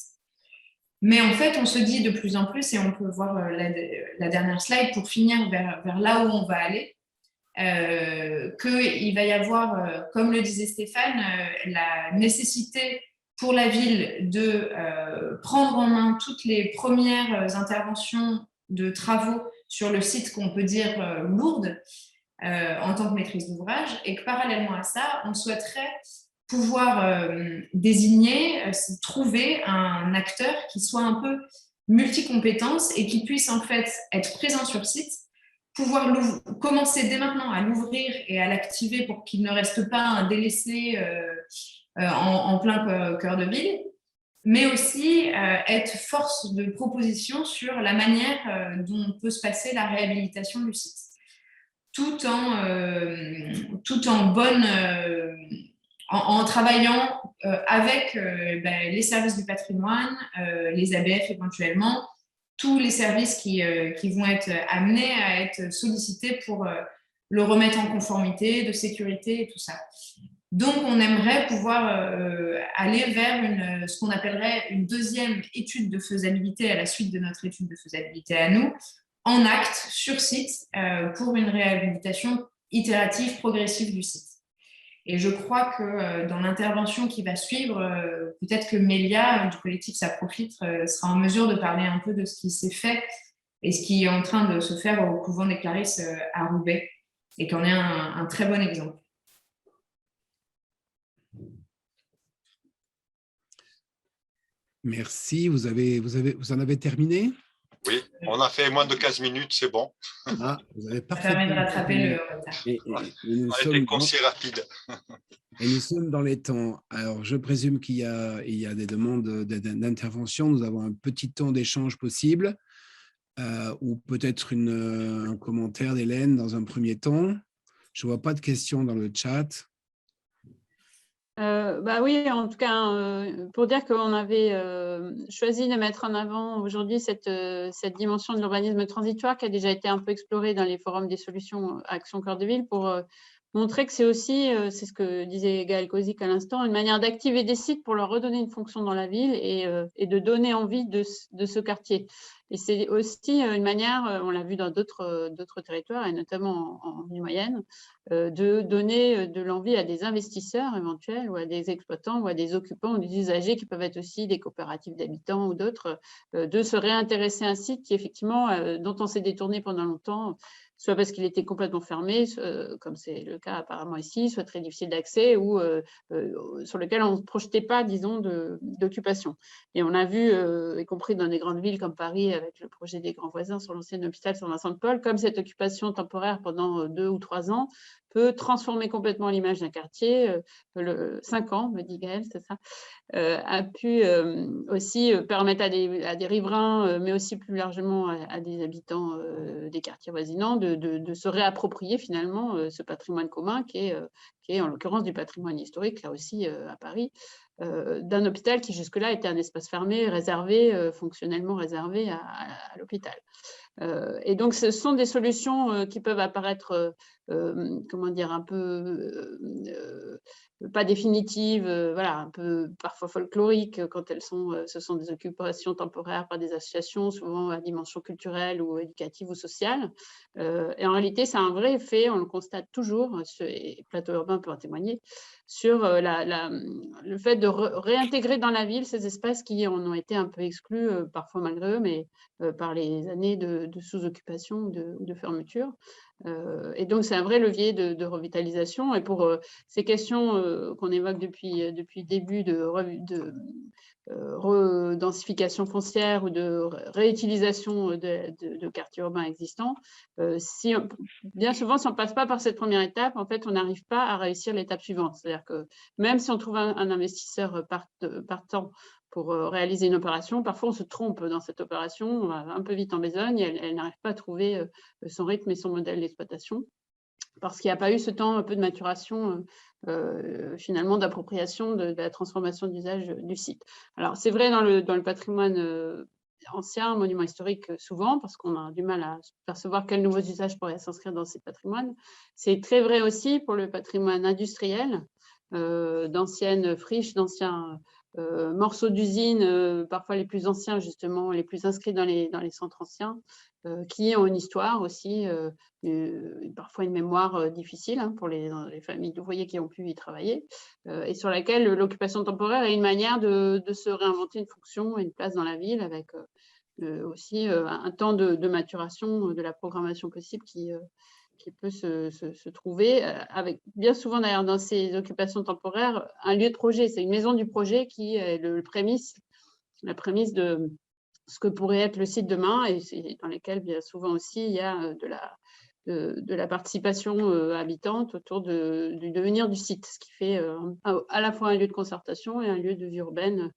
[SPEAKER 10] mais en fait, on se dit de plus en plus, et on peut voir la dernière slide pour finir vers là où on va aller, qu'il va y avoir, comme le disait Stéphane, la nécessité pour la ville de prendre en main toutes les premières interventions de travaux sur le site qu'on peut dire lourde en tant que maîtrise d'ouvrage, et que parallèlement à ça, on souhaiterait pouvoir désigner, trouver un acteur qui soit un peu multicompétence et qui puisse en fait être présent sur site, pouvoir commencer dès maintenant à l'ouvrir et à l'activer pour qu'il ne reste pas un délaissé en plein cœur de ville, mais aussi être force de proposition sur la manière dont peut se passer la réhabilitation du site, tout en travaillant avec les services du patrimoine, les ABF éventuellement, tous les services qui vont être amenés à être sollicités pour le remettre en conformité, de sécurité et tout ça. Donc, on aimerait pouvoir aller vers ce qu'on appellerait une deuxième étude de faisabilité à la suite de notre étude de faisabilité à nous, en acte, sur site, pour une réhabilitation itérative, progressive du site. Et je crois que dans l'intervention qui va suivre, peut-être que Mélia, du collectif Ça Profite, sera en mesure de parler un peu de ce qui s'est fait et ce qui est en train de se faire au couvent des Clarisses à Roubaix, et qu'en est un très bon exemple.
[SPEAKER 1] Merci. Vous en avez terminé?
[SPEAKER 9] Oui, on a fait moins de 15 minutes, c'est bon.
[SPEAKER 1] Ah, vous avez
[SPEAKER 10] Ça permet de
[SPEAKER 1] parfaitement
[SPEAKER 10] rattraper
[SPEAKER 1] terminé.
[SPEAKER 10] le retard.
[SPEAKER 1] Et nous
[SPEAKER 9] On a
[SPEAKER 1] sommes
[SPEAKER 9] été concis et rapide.
[SPEAKER 1] Et nous sommes dans les temps. Alors, je présume qu'il y a des demandes d'intervention. Nous avons un petit temps d'échange possible, ou peut-être un commentaire d'Hélène dans un premier temps. Je ne vois pas de questions dans le chat.
[SPEAKER 5] Bah oui, en tout cas, pour dire qu'on avait choisi de mettre en avant aujourd'hui cette dimension de l'urbanisme transitoire qui a déjà été un peu explorée dans les forums des solutions Action Cœur de Ville pour montrer que c'est aussi, c'est ce que disait Gaël Kozik à l'instant, une manière d'activer des sites pour leur redonner une fonction dans la ville et de donner envie de ce quartier. Et c'est aussi une manière, on l'a vu dans d'autres territoires, et notamment en ville moyenne, de donner de l'envie à des investisseurs éventuels ou à des exploitants ou à des occupants ou des usagers qui peuvent être aussi des coopératives d'habitants ou d'autres, de se réintéresser à un site qui effectivement, dont on s'est détourné pendant longtemps, soit parce qu'il était complètement fermé, comme c'est le cas apparemment ici, soit très difficile d'accès ou sur lequel on ne projetait pas, disons, d'occupation. Et on a vu, y compris dans des grandes villes comme Paris, avec le projet des grands voisins sur l'ancien hôpital Saint-Vincent-de-Paul, comme cette occupation temporaire pendant 2 ou 3 ans peut transformer complètement l'image d'un quartier. 5 ans, me dit Gaël, c'est ça, a pu aussi permettre à des riverains, mais aussi plus largement à des habitants des quartiers voisinants de se réapproprier finalement ce patrimoine commun qui est en l'occurrence du patrimoine historique, là aussi à Paris, d'un hôpital qui jusque-là était un espace fermé, réservé, fonctionnellement réservé à l'hôpital. Et donc, ce sont des solutions qui peuvent apparaître, comment dire, un peu pas définitives, voilà, un peu parfois folkloriques quand ce sont des occupations temporaires par des associations, souvent à dimension culturelle ou éducative ou sociale. Et en réalité, c'est un vrai effet, on le constate toujours, et Plateau Urbain peut en témoigner, sur le fait de réintégrer dans la ville ces espaces qui en ont été un peu exclus, parfois malgré eux, mais par les années de sous-occupation ou de fermeture. Et donc, c'est un vrai levier de revitalisation. Et pour ces questions qu'on évoque depuis le début de redensification foncière ou de réutilisation de quartiers urbains existants, bien souvent, si on ne passe pas par cette première étape, en fait, on n'arrive pas à réussir l'étape suivante. C'est-à-dire que même si on trouve un investisseur partant pour réaliser une opération, parfois on se trompe dans cette opération, on va un peu vite en besogne, et elle n'arrive pas à trouver son rythme et son modèle d'exploitation, parce qu'il n'y a pas eu ce temps un peu de maturation, finalement, d'appropriation de la transformation d'usage du site. Alors, c'est vrai dans le patrimoine ancien, monument historique, souvent, parce qu'on a du mal à percevoir quels nouveaux usages pourraient s'inscrire dans ces patrimoines. C'est très vrai aussi pour le patrimoine industriel, d'anciennes friches, d'anciens morceaux d'usines, parfois les plus anciens, justement, les plus inscrits dans les centres anciens, qui ont une histoire aussi, parfois une mémoire difficile pour les familles d'ouvriers qui ont pu y travailler, et sur laquelle l'occupation temporaire est une manière de se réinventer une fonction et une place dans la ville, avec aussi un temps de maturation de la programmation possible qui peut se trouver, avec bien souvent d'ailleurs dans ces occupations temporaires, un lieu de projet. C'est une maison du projet qui est la prémisse de ce que pourrait être le site demain, et dans lesquels bien souvent aussi il y a de la participation habitante autour du devenir du site, ce qui fait à la fois un lieu de concertation et un lieu de vie urbaine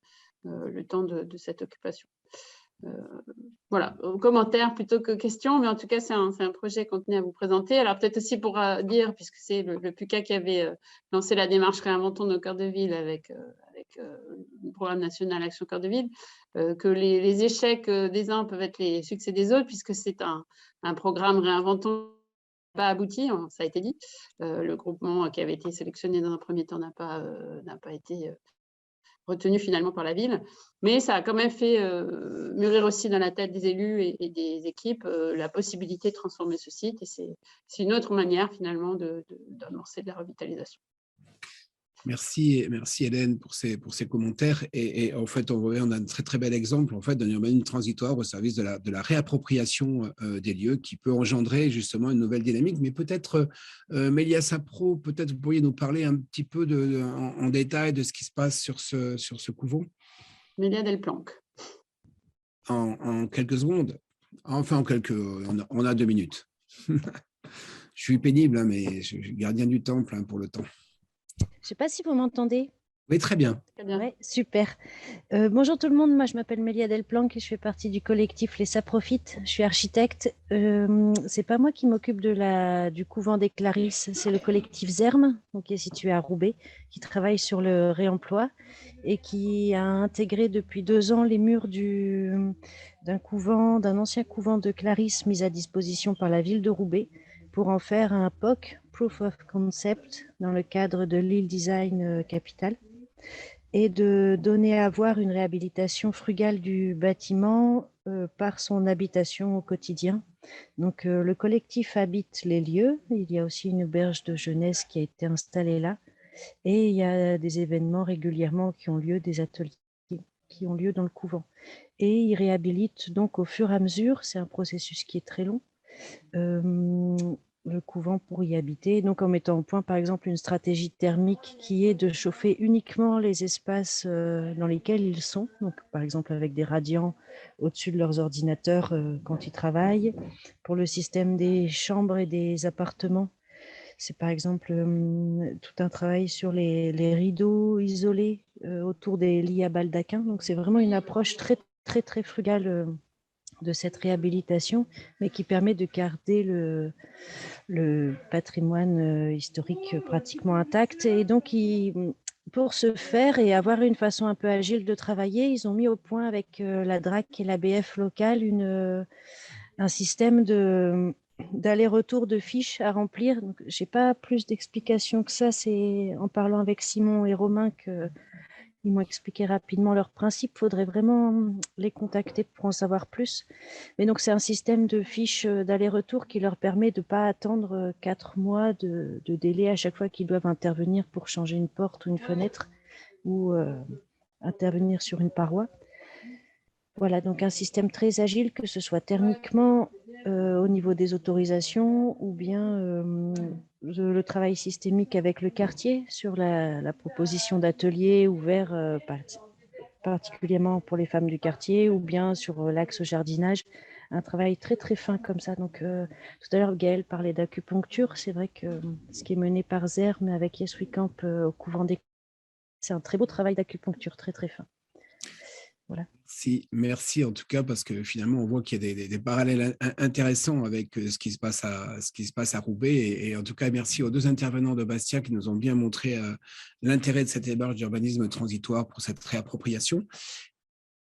[SPEAKER 5] le temps de cette occupation. Voilà, commentaire plutôt que question, mais en tout cas, c'est un projet qu'on tenait à vous présenter. Alors, peut-être aussi pour dire, puisque c'est le PUCA qui avait lancé la démarche Réinventons nos cœurs de ville avec le programme national Action Cœur de Ville, que les échecs des uns peuvent être les succès des autres, puisque c'est un programme Réinventons pas abouti, ça a été dit. Le groupement qui avait été sélectionné dans un premier temps n'a pas été retenu finalement par la ville, mais ça a quand même fait mûrir aussi dans la tête des élus et des équipes la possibilité de transformer ce site, et c'est une autre manière finalement d'amorcer de la revitalisation.
[SPEAKER 1] Merci Hélène pour ces commentaires. Et en fait, on a un très très bel exemple en fait d'un urbanisme transitoire au service de la réappropriation des lieux, qui peut engendrer justement une nouvelle dynamique. Mais peut-être, Mélia Sapro, peut-être vous pourriez nous parler un petit peu en détail de ce qui se passe sur ce couvent.
[SPEAKER 5] Mélia Delplanque.
[SPEAKER 1] En quelques secondes. Enfin, on a 2 minutes. Je suis pénible, hein, mais je suis gardien du temple, hein, pour le temps.
[SPEAKER 11] Je ne sais pas si vous m'entendez.
[SPEAKER 1] Oui, très bien.
[SPEAKER 5] Très bien.
[SPEAKER 11] Ouais, super. Bonjour tout le monde, moi je m'appelle Mélia Delplanque et je fais partie du collectif Les Saprofites. Je suis architecte. C'est pas moi qui m'occupe du couvent des Clarisses, c'est le collectif ZERM, donc, qui est situé à Roubaix, qui travaille sur le réemploi et qui a intégré depuis 2 ans les murs d'un ancien couvent de Clarisses mis à disposition par la ville de Roubaix pour en faire un POC, Proof of Concept, dans le cadre de l'île Design Capital, et de donner à voir une réhabilitation frugale du bâtiment par son habitation au quotidien. Donc, le collectif habite les lieux. Il y a aussi une auberge de jeunesse qui a été installée là. Et il y a des événements régulièrement qui ont lieu, des ateliers qui ont lieu dans le couvent. Et ils réhabilitent donc au fur et à mesure, c'est un processus qui est très long, le couvent pour y habiter, donc en mettant au point par exemple une stratégie thermique qui est de chauffer uniquement les espaces dans lesquels ils sont, donc par exemple avec des radiants au-dessus de leurs ordinateurs quand ils travaillent. Pour le système des chambres et des appartements, c'est par exemple tout un travail sur les rideaux isolés autour des lits à baldaquin, donc c'est vraiment une approche très très très frugale de cette réhabilitation, mais qui permet de garder le patrimoine historique pratiquement intact. Et donc, pour ce faire et avoir une façon un peu agile de travailler, ils ont mis au point avec la DRAC et l'ABF locale un système d'aller-retour de fiches à remplir. Je n'ai pas plus d'explications que ça. C'est en parlant avec Simon et Romain qu'ils m'ont expliqué rapidement leurs principes. Il faudrait vraiment les contacter pour en savoir plus. Mais donc, c'est un système de fiches d'aller-retour qui leur permet de ne pas attendre 4 mois de délai à chaque fois qu'ils doivent intervenir pour changer une porte ou une fenêtre ou intervenir sur une paroi. Voilà, donc un système très agile, que ce soit thermiquement au niveau des autorisations ou bien le travail systémique avec le quartier sur la proposition d'ateliers ouverts particulièrement pour les femmes du quartier ou bien sur l'axe jardinage, un travail très très fin comme ça. Donc tout à l'heure Gaëlle parlait d'acupuncture, c'est vrai que ce qui est mené par ZERM mais avec Yes We Camp au couvent des... c'est un très beau travail d'acupuncture, très très fin. Voilà.
[SPEAKER 1] Merci en tout cas, parce que finalement on voit qu'il y a des parallèles intéressants avec ce qui se passe à Roubaix, et en tout cas merci aux 2 intervenants de Bastia qui nous ont bien montré l'intérêt de cette démarche d'urbanisme transitoire pour cette réappropriation.